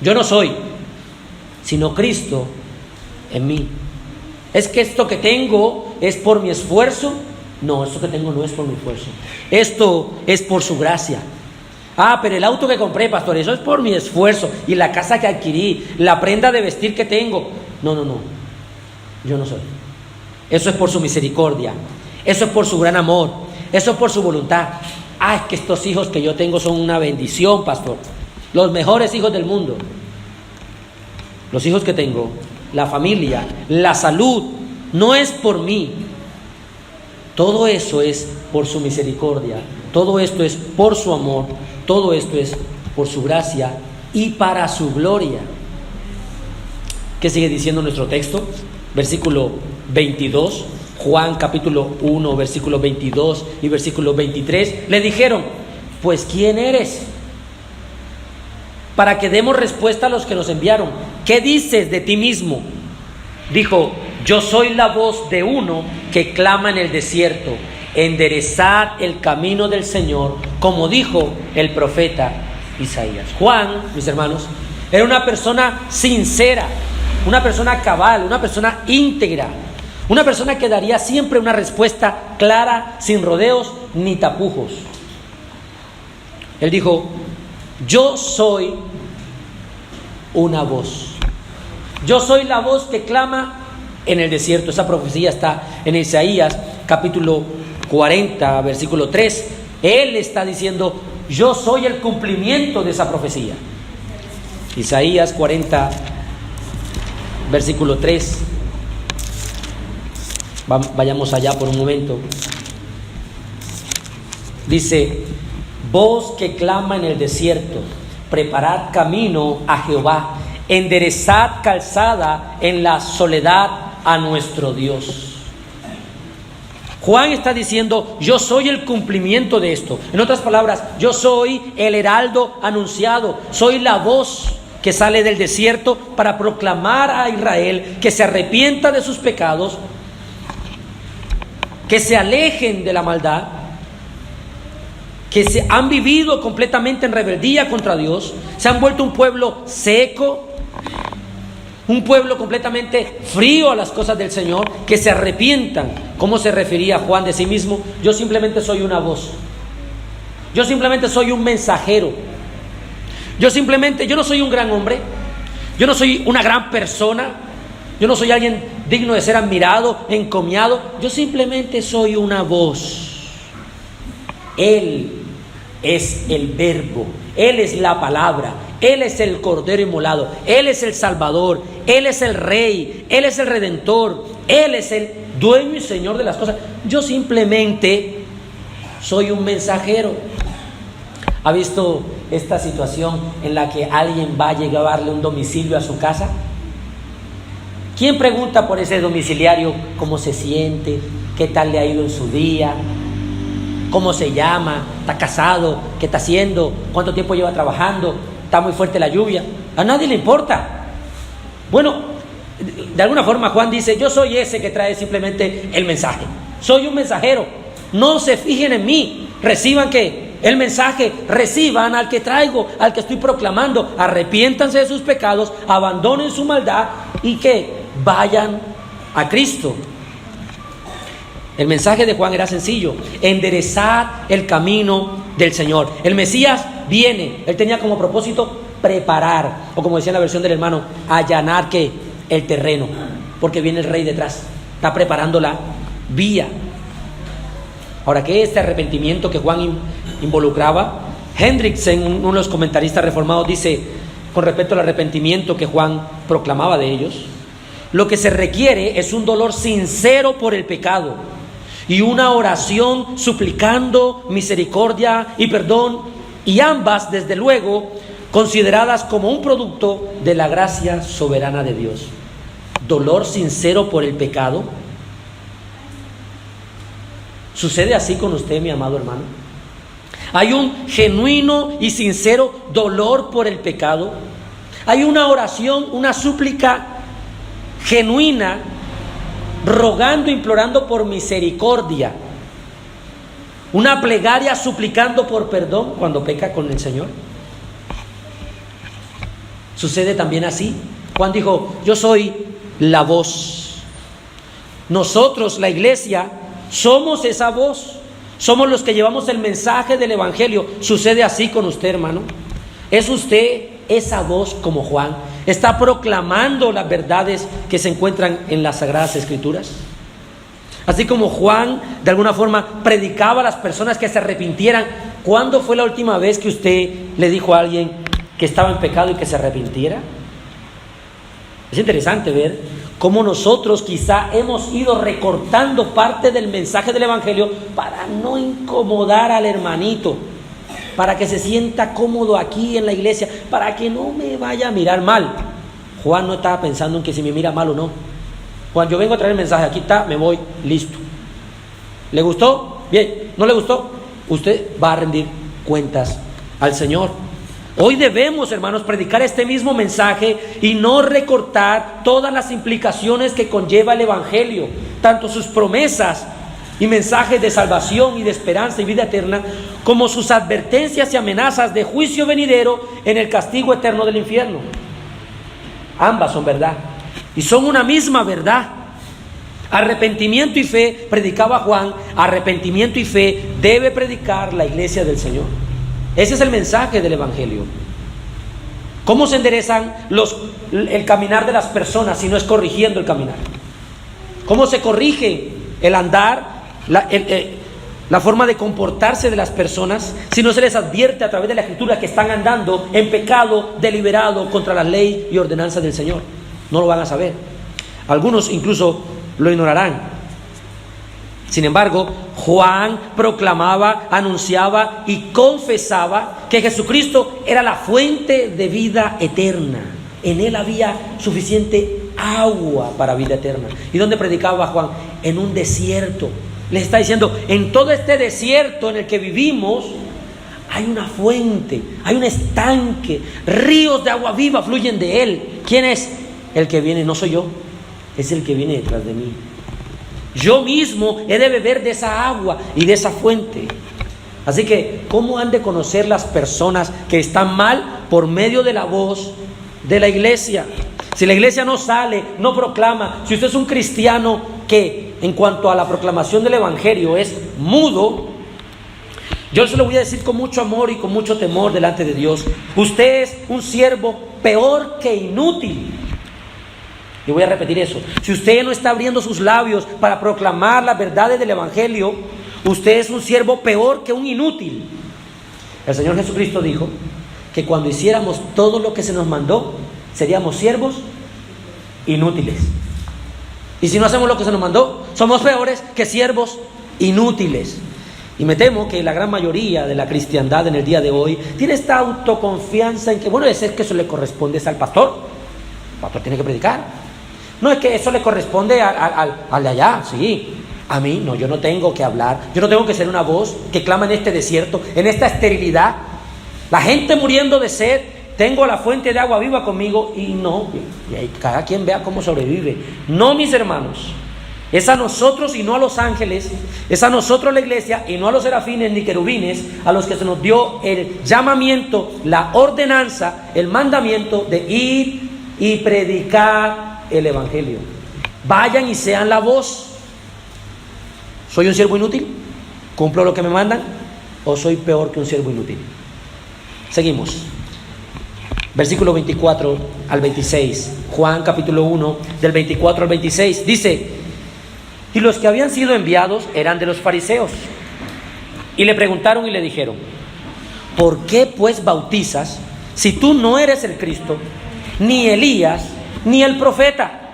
Yo no soy, sino Cristo en mí. ¿Es que esto que tengo es por mi esfuerzo? No, esto que tengo no es por mi esfuerzo. Esto es por su gracia. Pero el auto que compré, pastor, eso es por mi esfuerzo. Y la casa que adquirí, la prenda de vestir que tengo. No. Yo no soy. Eso es por su misericordia. Eso es por su gran amor. Eso es por su voluntad. Es que estos hijos que yo tengo son una bendición, pastor. Los mejores hijos del mundo. Los hijos que tengo, la familia, la salud, no es por mí. Todo eso es por su misericordia. Todo esto es por su amor. Todo esto es por su gracia y para su gloria. ¿Qué sigue diciendo nuestro texto? Versículo 22. Juan capítulo 1, versículo 22 y versículo 23. Le dijeron, pues ¿quién eres? Para que demos respuesta a los que nos enviaron. ¿Qué dices de ti mismo? Dijo, yo soy la voz de uno que clama en el desierto, enderezad el camino del Señor, como dijo el profeta Isaías. Juan, mis hermanos, era una persona sincera, una persona cabal, una persona íntegra, una persona que daría siempre una respuesta clara, sin rodeos ni tapujos. Él dijo, yo soy una voz. Yo soy la voz que clama en el desierto. Esa profecía está en Isaías capítulo 40, versículo 3. Él está diciendo: yo soy el cumplimiento de esa profecía. Isaías 40, versículo 3. Vayamos allá por un momento. Dice: voz que clama en el desierto, preparad camino a Jehová, enderezad calzada en la soledad a nuestro Dios. Juan está diciendo: yo soy el cumplimiento de esto. En otras palabras, yo soy el heraldo anunciado, soy la voz que sale del desierto para proclamar a Israel que se arrepienta de sus pecados, que se alejen de la maldad, que se han vivido completamente en rebeldía contra Dios, se han vuelto un pueblo seco, un pueblo completamente frío a las cosas del Señor, que se arrepientan. ¿Cómo se refería Juan de sí mismo? Yo simplemente soy una voz. Yo simplemente soy un mensajero. Yo no soy un gran hombre. Yo no soy una gran persona. Yo no soy alguien digno de ser admirado, encomiado. Yo simplemente soy una voz. Él es el verbo. Él es la palabra. Él es el Cordero inmolado. Él es el Salvador. Él es el Rey. Él es el Redentor. Él es el dueño y Señor de las cosas. Yo simplemente soy un mensajero. ¿Ha visto esta situación en la que alguien va a llevarle un domicilio a su casa? ¿Quién pregunta por ese domiciliario cómo se siente? ¿Qué tal le ha ido en su día? ¿Cómo se llama? ¿Está casado? ¿Qué está haciendo? ¿Cuánto tiempo lleva trabajando? ¿Está muy fuerte la lluvia? A nadie le importa. Bueno, de alguna forma Juan dice: yo soy ese que trae simplemente el mensaje. Soy un mensajero. No se fijen en mí. Reciban el mensaje, reciban al que traigo, al que estoy proclamando. Arrepiéntanse de sus pecados, abandonen su maldad y que vayan a Cristo. El mensaje de Juan era sencillo: enderezar el camino del Señor. El Mesías viene. Él tenía como propósito preparar, o como decía en la versión del hermano, allanar el terreno, porque viene el Rey detrás, está preparando la vía. Ahora, ¿qué es este arrepentimiento que Juan involucraba? Hendrickson, uno de los comentaristas reformados, dice con respecto al arrepentimiento que Juan proclamaba de ellos: lo que se requiere es un dolor sincero por el pecado y una oración suplicando misericordia y perdón, y ambas, desde luego, consideradas como un producto de la gracia soberana de Dios. Dolor sincero por el pecado. ¿Sucede así con usted, mi amado hermano? ¿Hay un genuino y sincero dolor por el pecado? ¿Hay una oración, una súplica genuina, rogando, implorando por misericordia? ¿Una plegaria suplicando por perdón cuando peca con el Señor? ¿Sucede también así? Juan dijo: yo soy la voz. Nosotros, la iglesia, somos esa voz. Somos los que llevamos el mensaje del Evangelio. ¿Sucede así con usted, hermano? ¿Es usted esa voz como Juan? ¿Está proclamando las verdades que se encuentran en las Sagradas Escrituras? Así como Juan, de alguna forma, predicaba a las personas que se arrepintieran. ¿Cuándo fue la última vez que usted le dijo a alguien que estaba en pecado y que se arrepintiera? Es interesante ver cómo nosotros quizá hemos ido recortando parte del mensaje del Evangelio para no incomodar al hermanito, para que se sienta cómodo aquí en la iglesia, para que no me vaya a mirar mal. Juan no estaba pensando en que si me mira mal o no. Juan: yo vengo a traer el mensaje, aquí está, me voy, listo. ¿Le gustó? Bien. ¿No le gustó? Usted va a rendir cuentas al Señor. Hoy debemos, hermanos, predicar este mismo mensaje y no recortar todas las implicaciones que conlleva el Evangelio, tanto sus promesas y mensajes de salvación y de esperanza y vida eterna, como sus advertencias y amenazas de juicio venidero en el castigo eterno del infierno. Ambas son verdad y son una misma verdad. Arrepentimiento y fe, predicaba Juan, arrepentimiento y fe debe predicar la iglesia del Señor. Ese es el mensaje del Evangelio. ¿Cómo se enderezan el caminar de las personas si no es corrigiendo el caminar? ¿Cómo se corrige el andar, la forma de comportarse de las personas, si no se les advierte a través de la Escritura que están andando en pecado deliberado contra la ley y ordenanza del Señor. No lo van a saber. Algunos incluso lo ignorarán. Sin embargo, Juan proclamaba, anunciaba y confesaba que Jesucristo era la fuente de vida eterna. En Él había suficiente agua para vida eterna. ¿Y dónde predicaba Juan? En un desierto. Les está diciendo, en todo este desierto en el que vivimos, hay una fuente, hay un estanque, ríos de agua viva fluyen de Él. ¿Quién es? El que viene, no soy yo, es el que viene detrás de mí. Yo mismo he de beber de esa agua y de esa fuente. Así que, ¿cómo han de conocer las personas que están mal? Por medio de la voz de la iglesia. Si la iglesia no sale, no proclama, si usted es un cristiano que en cuanto a la proclamación del evangelio es mudo, yo se lo voy a decir con mucho amor y con mucho temor delante de Dios: usted es un siervo peor que inútil. Y voy a repetir eso: si usted no está abriendo sus labios para proclamar las verdades del evangelio, usted es un siervo peor que un inútil. El Señor Jesucristo dijo que cuando hiciéramos todo lo que se nos mandó, seríamos siervos inútiles. Y si no hacemos lo que se nos mandó, somos peores que siervos inútiles. Y me temo que la gran mayoría de la cristiandad en el día de hoy tiene esta autoconfianza en que, bueno, es que eso le corresponde al pastor. El pastor tiene que predicar. No es que eso le corresponde al de allá, sí. A mí no, yo no tengo que hablar. Yo no tengo que ser una voz que clama en este desierto, en esta esterilidad. La gente muriendo de sed. Tengo la fuente de agua viva conmigo y no, y ahí cada quien vea cómo sobrevive. No, mis hermanos, es a nosotros y no a los ángeles, es a nosotros la iglesia y no a los serafines ni querubines, a los que se nos dio el llamamiento, la ordenanza, el mandamiento de ir y predicar el evangelio. Vayan y sean la voz. ¿Soy un siervo inútil? ¿Cumplo lo que me mandan? ¿O soy peor que un siervo inútil? Seguimos. Versículo 24 al 26, Juan capítulo 1, del 24 al 26, dice: y los que habían sido enviados eran de los fariseos, y le preguntaron y le dijeron: ¿por qué pues bautizas si tú no eres el Cristo, ni Elías, ni el profeta?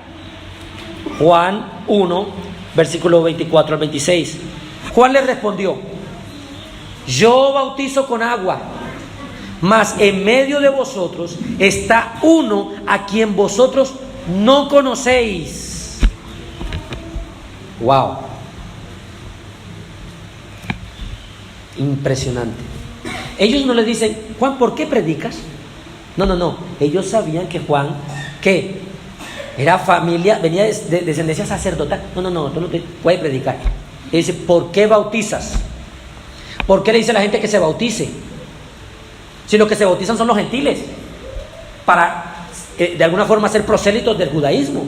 Juan 1, versículo 24 al 26. Juan le respondió: yo bautizo con agua, mas en medio de vosotros está uno a quien vosotros no conocéis. Wow. Impresionante. Ellos no le dicen: Juan, ¿por qué predicas? No. Ellos sabían que Juan, ¿qué? Era familia, venía de descendencia sacerdotal. No, tú no te puedes predicar. Y dice: ¿por qué bautizas? ¿Por qué le dice a la gente que se bautice? Si los que se bautizan son los gentiles, para de alguna forma ser prosélitos del judaísmo,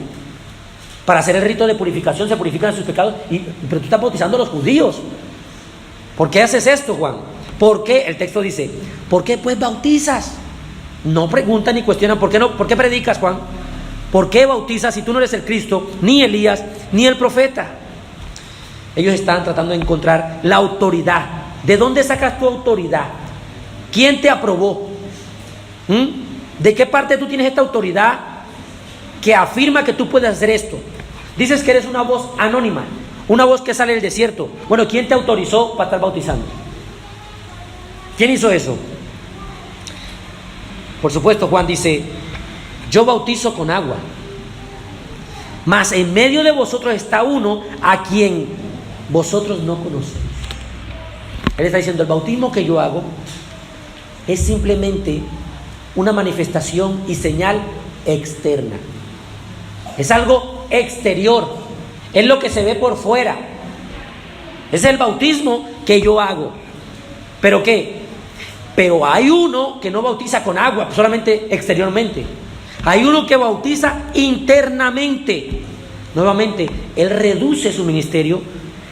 para hacer el rito de purificación, se purifican sus pecados, pero tú estás bautizando a los judíos. ¿Por qué haces esto, Juan? ¿Por qué? El texto dice: ¿por qué pues bautizas? No preguntan ni cuestionan. ¿Por qué no? ¿Por qué predicas, Juan? ¿Por qué bautizas si tú no eres el Cristo, ni Elías, ni el profeta? Ellos están tratando de encontrar la autoridad. ¿De dónde sacas tu autoridad? ¿Quién te aprobó? ¿De qué parte tú tienes esta autoridad que afirma que tú puedes hacer esto? Dices que eres una voz anónima, una voz que sale del desierto. Bueno, ¿quién te autorizó para estar bautizando? ¿Quién hizo eso? Por supuesto, Juan dice: yo bautizo con agua, mas en medio de vosotros está uno a quien vosotros no conocéis. Él está diciendo: el bautismo que yo hago es simplemente una manifestación y señal externa. Es algo exterior. Es lo que se ve por fuera. Es el bautismo que yo hago. ¿Pero qué? Pero hay uno que no bautiza con agua, solamente exteriormente. Hay uno que bautiza internamente. Nuevamente, él reduce su ministerio.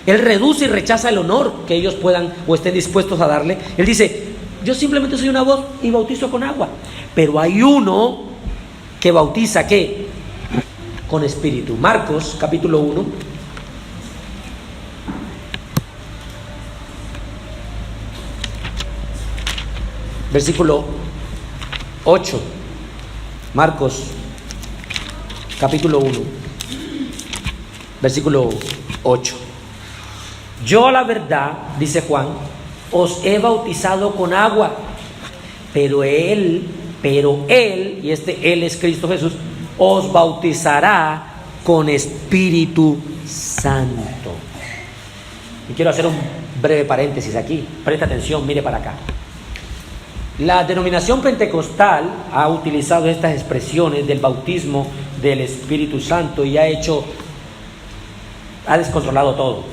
Él reduce y rechaza el honor que ellos puedan o estén dispuestos a darle. Él dice: yo simplemente soy una voz y bautizo con agua. Pero hay uno que bautiza, ¿qué? Con espíritu. Marcos capítulo 1. versículo 8. Marcos, capítulo 1, versículo 8. Yo, la verdad, dice Juan, os he bautizado con agua, pero él, y este él es Cristo Jesús, os bautizará con Espíritu Santo. Y quiero hacer un breve paréntesis aquí. Presta atención, mire para acá. La denominación pentecostal ha utilizado estas expresiones del bautismo del Espíritu Santo y ha descontrolado todo.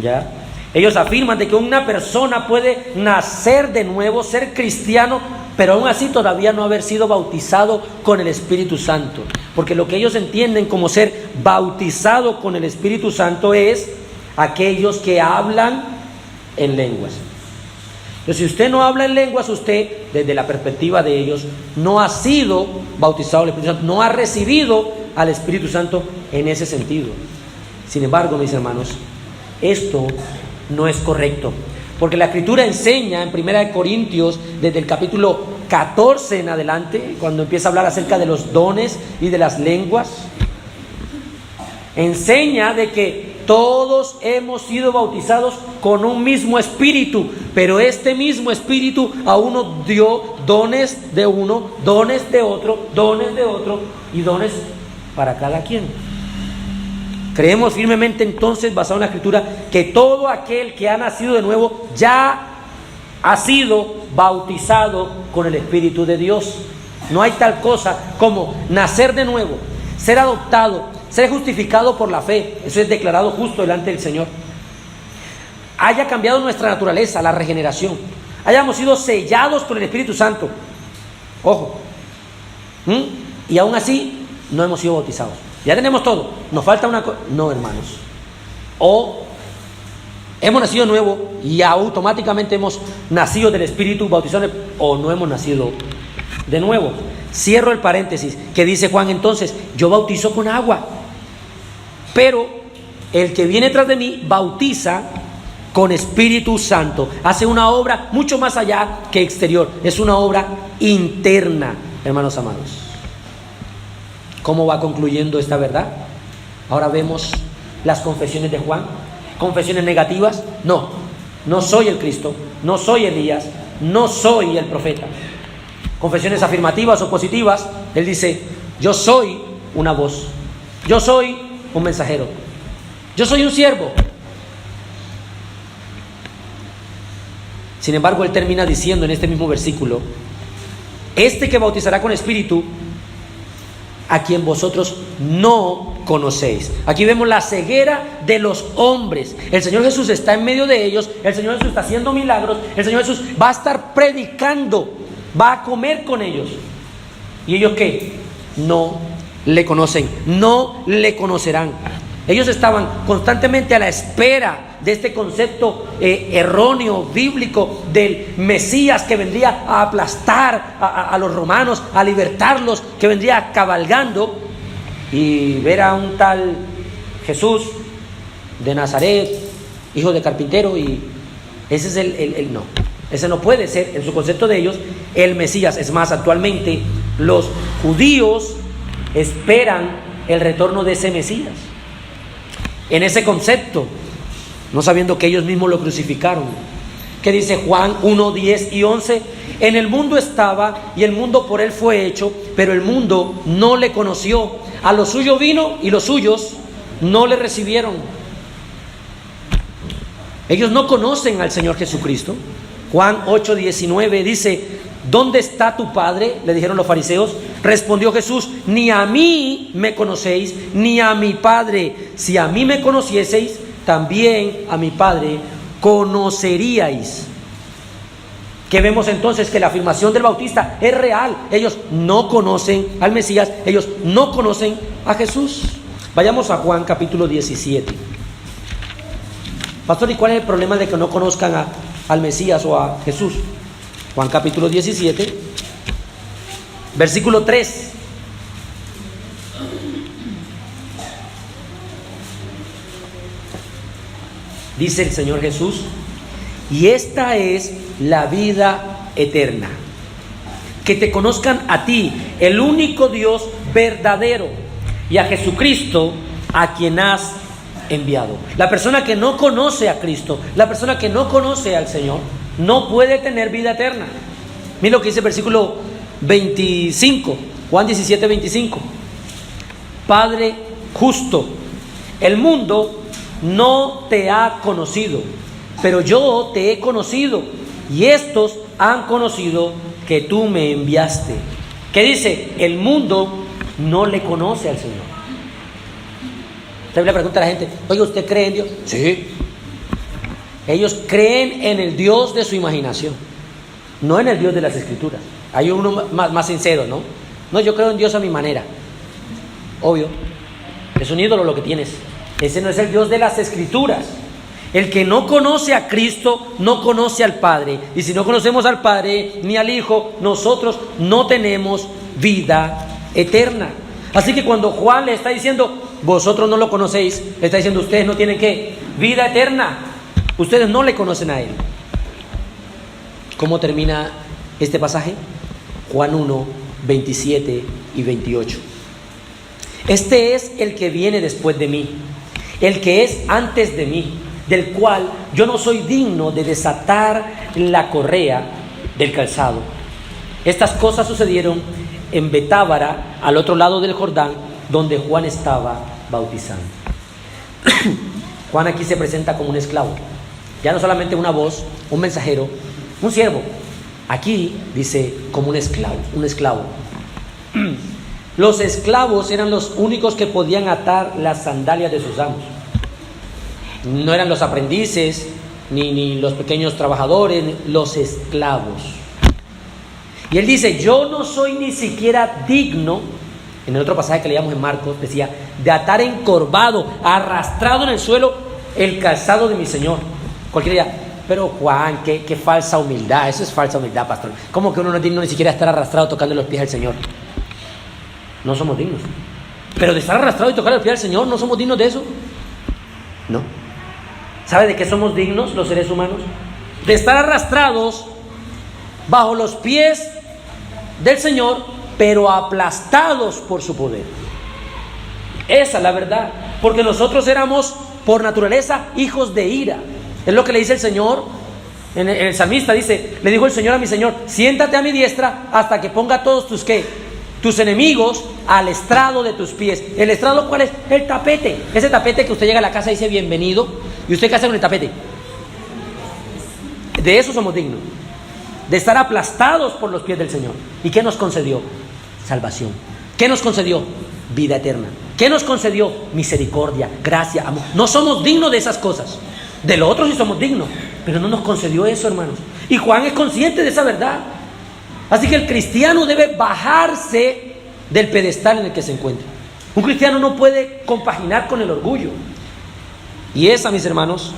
¿Ya? Ellos afirman de que una persona puede nacer de nuevo, ser cristiano, pero aún así todavía no haber sido bautizado con el Espíritu Santo. Porque lo que ellos entienden como ser bautizado con el Espíritu Santo es aquellos que hablan en lenguas. Entonces, si usted no habla en lenguas, usted, desde la perspectiva de ellos, no ha sido bautizado al Espíritu Santo, no ha recibido al Espíritu Santo en ese sentido. Sin embargo, mis hermanos, esto no es correcto, porque la Escritura enseña en 1 Corintios, desde el capítulo 14 en adelante, cuando empieza a hablar acerca de los dones y de las lenguas, enseña de que todos hemos sido bautizados con un mismo espíritu, pero este mismo espíritu a uno dio dones de uno, dones de otro y dones para cada quien. Creemos firmemente entonces, basado en la Escritura, que todo aquel que ha nacido de nuevo ya ha sido bautizado con el Espíritu de Dios. No hay tal cosa como nacer de nuevo, ser adoptado, ser justificado por la fe. Eso es declarado justo delante del Señor. Haya cambiado nuestra naturaleza, la regeneración. Hayamos sido sellados por el Espíritu Santo. Ojo. Y aún así no hemos sido bautizados. Ya tenemos todo. Nos falta una cosa. No, hermanos. O hemos nacido de nuevo y automáticamente hemos nacido del Espíritu bautizado, o no hemos nacido de nuevo. Cierro el paréntesis que dice Juan entonces: yo bautizo con agua, pero el que viene tras de mí bautiza con Espíritu Santo. Hace una obra mucho más allá que exterior. Es una obra interna, hermanos amados. ¿Cómo va concluyendo esta verdad? Ahora vemos las confesiones de Juan. Confesiones negativas: no soy el Cristo, no soy Elías, no soy el profeta. Confesiones afirmativas o positivas: él dice: yo soy una voz, yo soy un mensajero, yo soy un siervo. Sin embargo, él termina diciendo en este mismo versículo: este que bautizará con Espíritu, a quien vosotros no conocéis. Aquí vemos la ceguera de los hombres. El Señor Jesús está en medio de ellos, el Señor Jesús está haciendo milagros, el Señor Jesús va a estar predicando, va a comer con ellos. ¿Y ellos qué? No le conocen, no le conocerán. Ellos estaban constantemente a la espera de este concepto erróneo, bíblico, del Mesías que vendría a aplastar a los romanos, a libertarlos, que vendría cabalgando, y ver a un tal Jesús de Nazaret, hijo de carpintero, y ese es el no. Ese no puede ser, en su concepto de ellos, el Mesías. Es más, actualmente los judíos esperan el retorno de ese Mesías, en ese concepto, no sabiendo que ellos mismos lo crucificaron. ¿Qué dice Juan 1, 10 y 11? En el mundo estaba, y el mundo por él fue hecho, pero el mundo no le conoció. A lo suyo vino, y los suyos no le recibieron. Ellos no conocen al Señor Jesucristo. Juan 8, 19 dice: ¿dónde está tu Padre?, le dijeron los fariseos. Respondió Jesús: ni a mí me conocéis, ni a mi Padre. Si a mí me conocieseis, también a mi Padre conoceríais. Que vemos entonces que la afirmación del Bautista es real. Ellos no conocen al Mesías, ellos no conocen a Jesús. Vayamos a Juan capítulo 17. Pastor, ¿y cuál es el problema de que no conozcan al Mesías o a Jesús? Juan capítulo 17, versículo 3. Dice el Señor Jesús: y esta es la vida eterna. Que te conozcan a ti, el único Dios verdadero, y a Jesucristo, a quien has enviado. La persona que no conoce a Cristo, la persona que no conoce al Señor, no puede tener vida eterna. Mira lo que dice el versículo 25, Juan 17, 25. Padre justo, el mundo no te ha conocido, pero yo te he conocido, y estos han conocido que tú me enviaste. ¿Qué dice? El mundo no le conoce al Señor. Usted le pregunta a la gente: oye, ¿usted cree en Dios? Sí. Ellos creen en el Dios de su imaginación, no en el Dios de las Escrituras. Hay uno más sincero, ¿no? No, yo creo en Dios a mi manera. Obvio, es un ídolo lo que tienes. Ese no es el Dios de las Escrituras. El que no conoce a Cristo no conoce al Padre. Y si no conocemos al Padre ni al Hijo, nosotros no tenemos vida eterna. Así que cuando Juan le está diciendo: vosotros no lo conocéis, le está diciendo: ustedes no tienen ¿qué? Vida eterna. Ustedes no le conocen a Él. ¿Cómo termina este pasaje? Juan 1, 27 y 28. Este es el que viene después de mí, el que es antes de mí, del cual yo no soy digno de desatar la correa del calzado. Estas cosas sucedieron en Betábara, al otro lado del Jordán, donde Juan estaba bautizando. Juan aquí se presenta como un esclavo, ya no solamente una voz, un mensajero, un siervo. Aquí dice como un esclavo. Los esclavos eran los únicos que podían atar las sandalias de sus amos. No eran los aprendices, ni los pequeños trabajadores, los esclavos. Y él dice: yo no soy ni siquiera digno, en el otro pasaje que leíamos en Marcos, decía, de atar encorvado, arrastrado en el suelo, el calzado de mi Señor. Cualquiera diría: pero Juan, qué falsa humildad. Eso es falsa humildad, pastor. ¿Cómo que uno no es digno ni siquiera estar arrastrado tocando los pies del Señor? No somos dignos. Pero de estar arrastrado y tocar los pies del Señor, ¿no somos dignos de eso? No. ¿Sabe de qué somos dignos los seres humanos? De estar arrastrados bajo los pies del Señor, pero aplastados por su poder. Esa es la verdad. Porque nosotros éramos por naturaleza hijos de ira. Es lo que le dice el Señor. En el salmista dice: le dijo el Señor a mi Señor: siéntate a mi diestra hasta que ponga todos tus tus enemigos al estrado de tus pies. ¿El estrado cuál es? El tapete. Ese tapete que usted llega a la casa y dice bienvenido. ¿Y usted qué hace con el tapete? De eso somos dignos, de estar aplastados por los pies del Señor. ¿Y qué nos concedió? Salvación. ¿Qué nos concedió? Vida eterna. ¿Qué nos concedió? Misericordia, gracia, amor. No somos dignos de esas cosas. De lo otro sí somos dignos, pero no nos concedió eso, hermanos. Y Juan es consciente de esa verdad. Así que el cristiano debe bajarse del pedestal en el que se encuentra. Un cristiano no puede compaginar con el orgullo. Y esa, mis hermanos,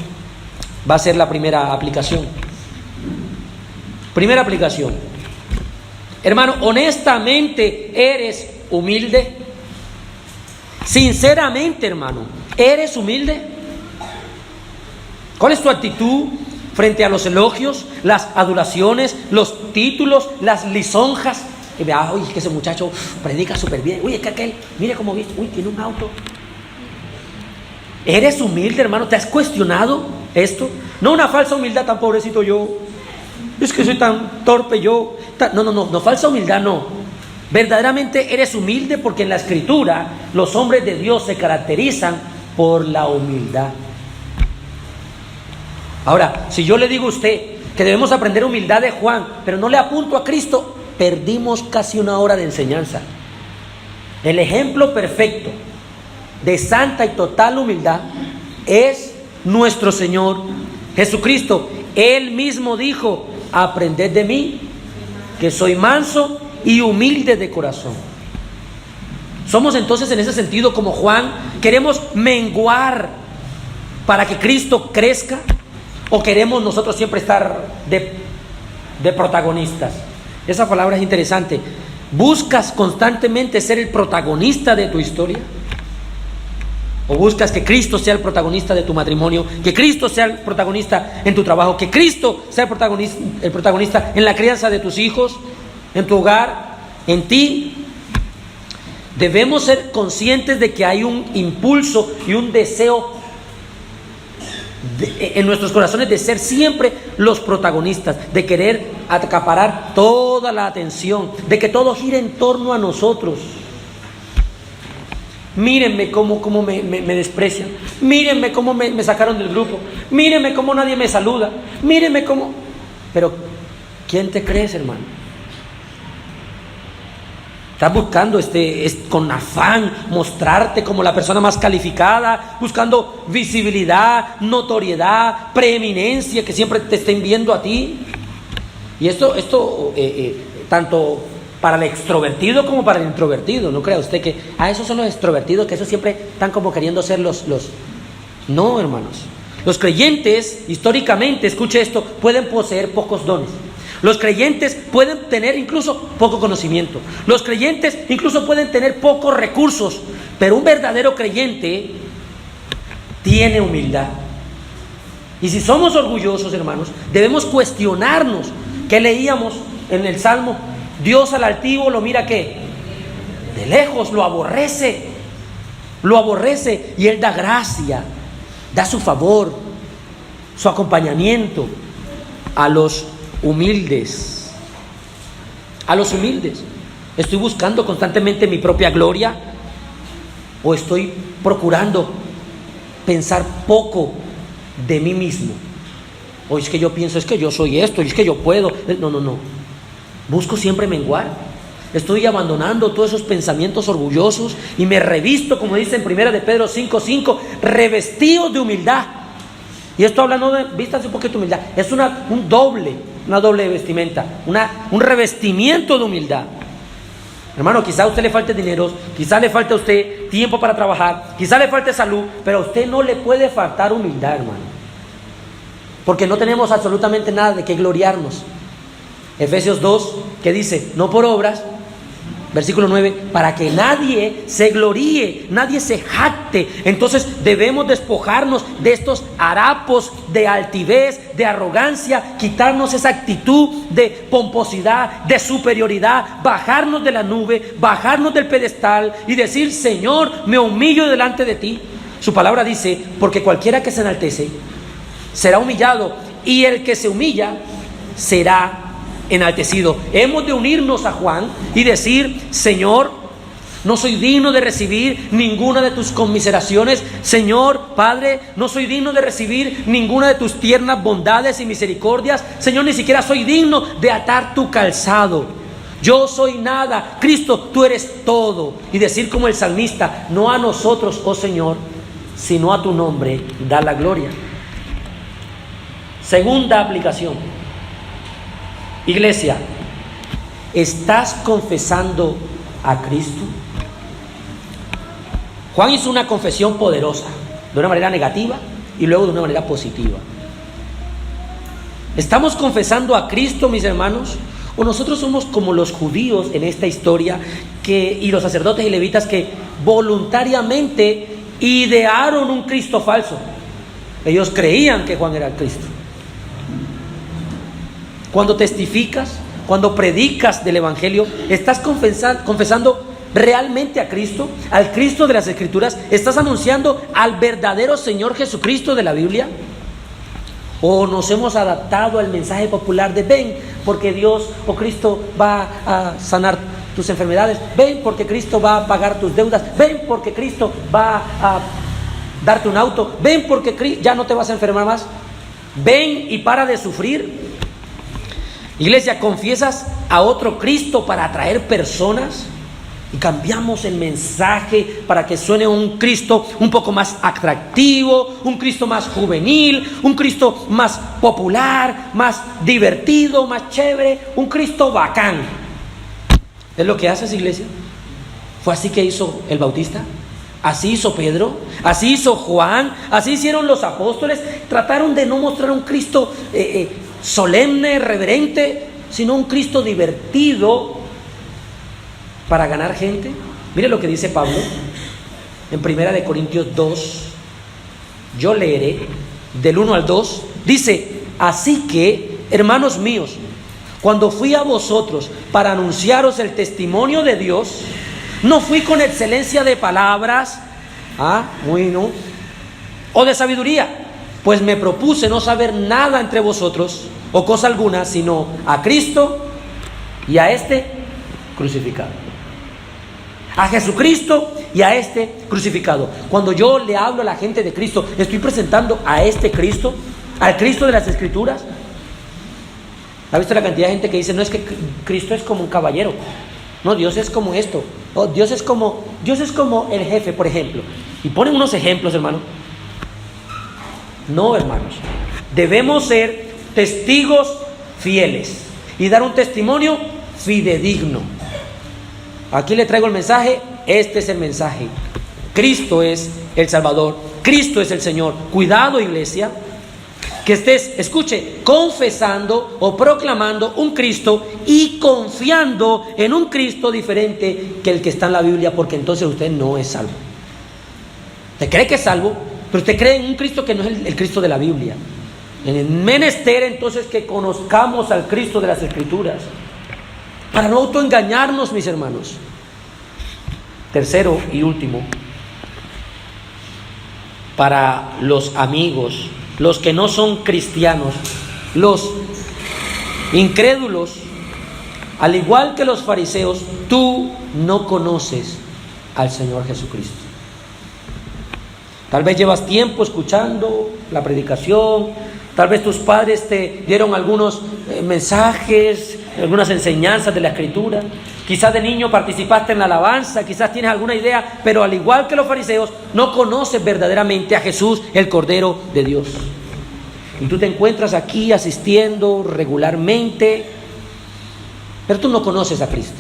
va a ser la primera aplicación. Primera aplicación. Hermano, honestamente, ¿eres humilde? Sinceramente, hermano, ¿eres humilde? ¿Cuál es tu actitud frente a los elogios, las adulaciones, los títulos, las lisonjas? Y vea: uy, que ese muchacho predica súper bien. Uy, es que aquel, mire cómo viste, uy, tiene un auto. ¿Eres humilde, hermano? ¿Te has cuestionado esto? No una falsa humildad, tan pobrecito yo. Es que soy tan torpe yo. No, falsa humildad no. Verdaderamente eres humilde, porque en la Escritura los hombres de Dios se caracterizan por la humildad. Ahora, si yo le digo a usted que debemos aprender humildad de Juan, pero no le apunto a Cristo, perdimos casi una hora de enseñanza. El ejemplo perfecto de santa y total humildad es nuestro Señor Jesucristo. Él mismo dijo: aprended de mí, que soy manso y humilde de corazón. Somos entonces en ese sentido como Juan. ¿Queremos menguar para que Cristo crezca? ¿O queremos nosotros siempre estar de protagonistas? Esa palabra es interesante. ¿Buscas constantemente ser el protagonista de tu historia? O buscas que Cristo sea el protagonista de tu matrimonio, que Cristo sea el protagonista en tu trabajo, que Cristo sea el protagonista en la crianza de tus hijos, en tu hogar, en ti. Debemos ser conscientes de que hay un impulso y un deseo en nuestros corazones de ser siempre los protagonistas, de querer acaparar toda la atención, de que todo gire en torno a nosotros. Mírenme cómo me desprecian, mírenme cómo me sacaron del grupo, mírenme cómo nadie me saluda, mírenme cómo... Pero, ¿quién te crees, hermano? Estás buscando con afán mostrarte como la persona más calificada, buscando visibilidad, notoriedad, preeminencia, que siempre te estén viendo a ti. Y esto tanto para el extrovertido como para el introvertido. No crea usted que esos son los extrovertidos, que esos siempre están como queriendo ser los... No, hermanos. Los creyentes, históricamente, escuche esto, pueden poseer pocos dones. Los creyentes pueden tener incluso poco conocimiento. Los creyentes incluso pueden tener pocos recursos. Pero un verdadero creyente tiene humildad. Y si somos orgullosos, hermanos, debemos cuestionarnos. ¿Qué leíamos en el Salmo? Dios al altivo lo mira, ¿qué? De lejos, lo aborrece. Lo aborrece y Él da gracia, da su favor, su acompañamiento a los humildes. A los humildes. ¿Estoy buscando constantemente mi propia gloria? ¿O estoy procurando pensar poco de mí mismo? O es que yo pienso, es que yo soy esto, es que yo puedo. No. Busco siempre menguar. Estoy abandonando todos esos pensamientos orgullosos y me revisto, como dice en 1 de Pedro 5:5, revestidos de humildad. Y esto habla no de, vístanse un poquito de humildad, es una doble vestimenta, un revestimiento de humildad. Hermano, quizá a usted le falte dinero, quizá le falte a usted tiempo para trabajar, quizá le falte salud, pero a usted no le puede faltar humildad, hermano. Porque no tenemos absolutamente nada de qué gloriarnos. Efesios 2, que dice, no por obras, versículo 9, para que nadie se gloríe, nadie se jacte. Entonces debemos despojarnos de estos harapos de altivez, de arrogancia, quitarnos esa actitud de pomposidad, de superioridad, bajarnos de la nube, bajarnos del pedestal y decir, Señor, me humillo delante de ti. Su palabra dice, porque cualquiera que se enaltece será humillado, y el que se humilla será enaltecido. Hemos de unirnos a Juan y decir, Señor, no soy digno de recibir ninguna de tus conmiseraciones. Señor, Padre, no soy digno de recibir ninguna de tus tiernas bondades y misericordias. Señor, ni siquiera soy digno de atar tu calzado. Yo soy nada, Cristo, tú eres todo. Y decir como el salmista, no a nosotros, oh Señor, sino a tu nombre da la gloria. Segunda aplicación. Iglesia, ¿estás confesando a Cristo? Juan hizo una confesión poderosa, de una manera negativa y luego de una manera positiva. ¿Estamos confesando a Cristo, mis hermanos? ¿O nosotros somos como los judíos en esta historia y los sacerdotes y levitas que voluntariamente idearon un Cristo falso? Ellos creían que Juan era el Cristo. Cuando testificas, cuando predicas del Evangelio, ¿estás confesando realmente a Cristo, al Cristo de las Escrituras? ¿Estás anunciando al verdadero Señor Jesucristo de la Biblia? ¿O nos hemos adaptado al mensaje popular de ven porque Dios o Cristo va a sanar tus enfermedades, ven porque Cristo va a pagar tus deudas, ven porque Cristo va a darte un auto, ven porque ya no te vas a enfermar más, ven y para de sufrir? Iglesia, ¿confiesas a otro Cristo para atraer personas? Y cambiamos el mensaje para que suene un Cristo un poco más atractivo, un Cristo más juvenil, un Cristo más popular, más divertido, más chévere, un Cristo bacán. ¿Es lo que haces, iglesia? ¿Fue así que hizo el Bautista? ¿Así hizo Pedro? ¿Así hizo Juan? ¿Así hicieron los apóstoles? Trataron de no mostrar un Cristo solemne, reverente, sino un Cristo divertido para ganar gente. Mire lo que dice Pablo. en 1 Corintios 2, yo leeré del 1 al 2, dice: así que, hermanos míos, cuando fui a vosotros para anunciaros el testimonio de Dios, no fui con excelencia de palabras, o de sabiduría, pues me propuse no saber nada entre vosotros, o cosa alguna, sino a Cristo y a este crucificado. A Jesucristo y a este crucificado. Cuando yo le hablo a la gente de Cristo, estoy presentando a este Cristo, al Cristo de las Escrituras. ¿Ha visto la cantidad de gente que dice: no, es que Cristo es como un caballero? No, Dios es como esto. Oh, Dios es como el jefe, por ejemplo. Y ponen unos ejemplos, hermano. No, hermanos. Debemos ser testigos fieles y dar un testimonio fidedigno. Aquí le traigo el mensaje. Este es el mensaje. Cristo es el Salvador. Cristo es el Señor. Cuidado, iglesia, que estés, escuche, confesando o proclamando un Cristo y confiando en un Cristo diferente que el que está en la Biblia, porque entonces usted no es salvo. Usted cree que es salvo, pero usted cree en un Cristo que no es el Cristo de la Biblia. En el menester entonces que conozcamos al Cristo de las Escrituras, para no autoengañarnos, mis hermanos. Tercero y último, para los amigos, los que no son cristianos, los incrédulos, al igual que los fariseos, tú no conoces al Señor Jesucristo. Tal vez llevas tiempo escuchando la predicación, tal vez tus padres te dieron algunos mensajes, algunas enseñanzas de la Escritura. Quizás de niño participaste en la alabanza, quizás tienes alguna idea, pero al igual que los fariseos, no conoces verdaderamente a Jesús, el Cordero de Dios. Y tú te encuentras aquí asistiendo regularmente, pero tú no conoces a Cristo.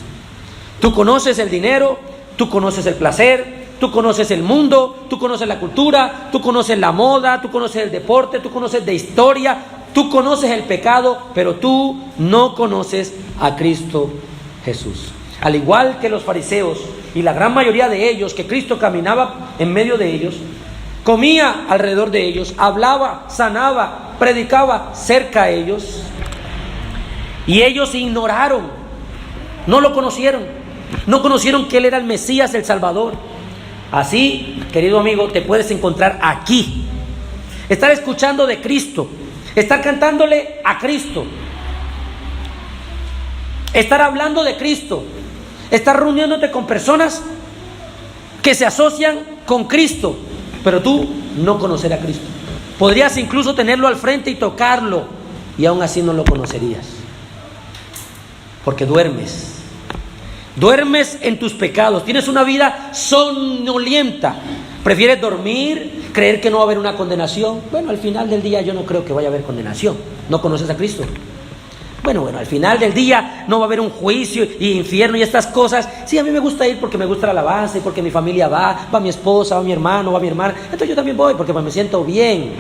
Tú conoces el dinero, tú conoces el placer, tú conoces el mundo, tú conoces la cultura, tú conoces la moda, tú conoces el deporte, tú conoces de historia, tú conoces el pecado, pero tú no conoces a Cristo Jesús. Al igual que los fariseos y la gran mayoría de ellos, que Cristo caminaba en medio de ellos, comía alrededor de ellos, hablaba, sanaba, predicaba cerca a ellos, y ellos ignoraron, no lo conocieron, no conocieron que Él era el Mesías, el Salvador. Así, querido amigo, te puedes encontrar aquí, estar escuchando de Cristo, estar cantándole a Cristo, estar hablando de Cristo, estar reuniéndote con personas que se asocian con Cristo, pero tú no conocer a Cristo. Podrías incluso tenerlo al frente y tocarlo, y aún así no lo conocerías, porque duermes en tus pecados, tienes una vida somnolienta, prefieres dormir, creer que no va a haber una condenación. Bueno, al final del día yo no creo que vaya a haber condenación. ¿No conoces a Cristo? Bueno, al final del día no va a haber un juicio y infierno y estas cosas. Sí, a mí me gusta ir porque me gusta la alabanza y porque mi familia va mi esposa, va mi hermano, va mi hermana. Entonces yo también voy porque me siento bien.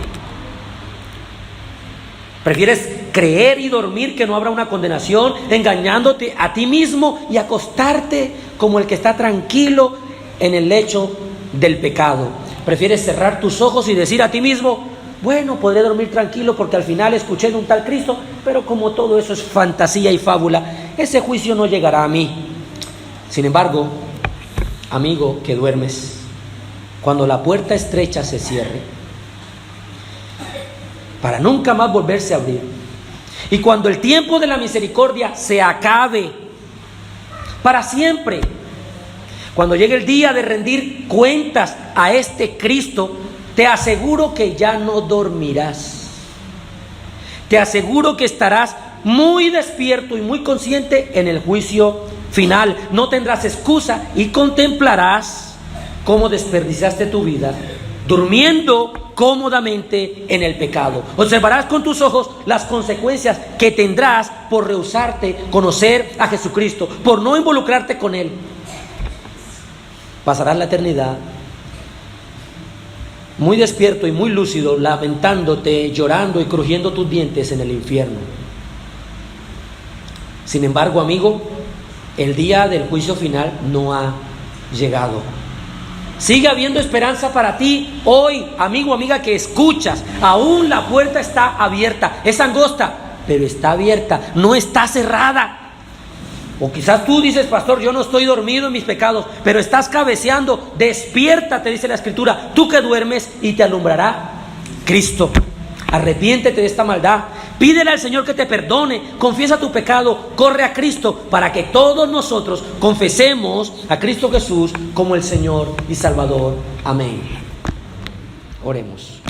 Prefieres creer y dormir que no habrá una condenación, engañándote a ti mismo, y acostarte como el que está tranquilo en el lecho del pecado. Prefieres cerrar tus ojos y decir a ti mismo: bueno, podré dormir tranquilo porque al final escuché de un tal Cristo, pero como todo eso es fantasía y fábula, ese juicio no llegará a mí. Sin embargo, amigo que duermes, cuando la puerta estrecha se cierre, para nunca más volverse a abrir, y cuando el tiempo de la misericordia se acabe para siempre, cuando llegue el día de rendir cuentas a este Cristo, te aseguro que ya no dormirás. Te aseguro que estarás muy despierto y muy consciente en el juicio final. No tendrás excusa y contemplarás cómo desperdiciaste tu vida durmiendo cómodamente en el pecado. Observarás con tus ojos las consecuencias que tendrás por rehusarte conocer a Jesucristo, por no involucrarte con Él. Pasarás la eternidad muy despierto y muy lúcido, lamentándote, llorando y crujiendo tus dientes en el infierno. Sin embargo, amigo, el día del juicio final no ha llegado. Sigue habiendo esperanza para ti hoy, amigo, amiga, que escuchas. Aún la puerta está abierta. Es angosta, pero está abierta, no está cerrada. O quizás tú dices, pastor, yo no estoy dormido en mis pecados, pero estás cabeceando. Despierta, te dice la Escritura, tú que duermes, y te alumbrará Cristo. Arrepiéntete de esta maldad, pídele al Señor que te perdone, confiesa tu pecado, corre a Cristo, para que todos nosotros confesemos a Cristo Jesús como el Señor y Salvador. Amén. Oremos.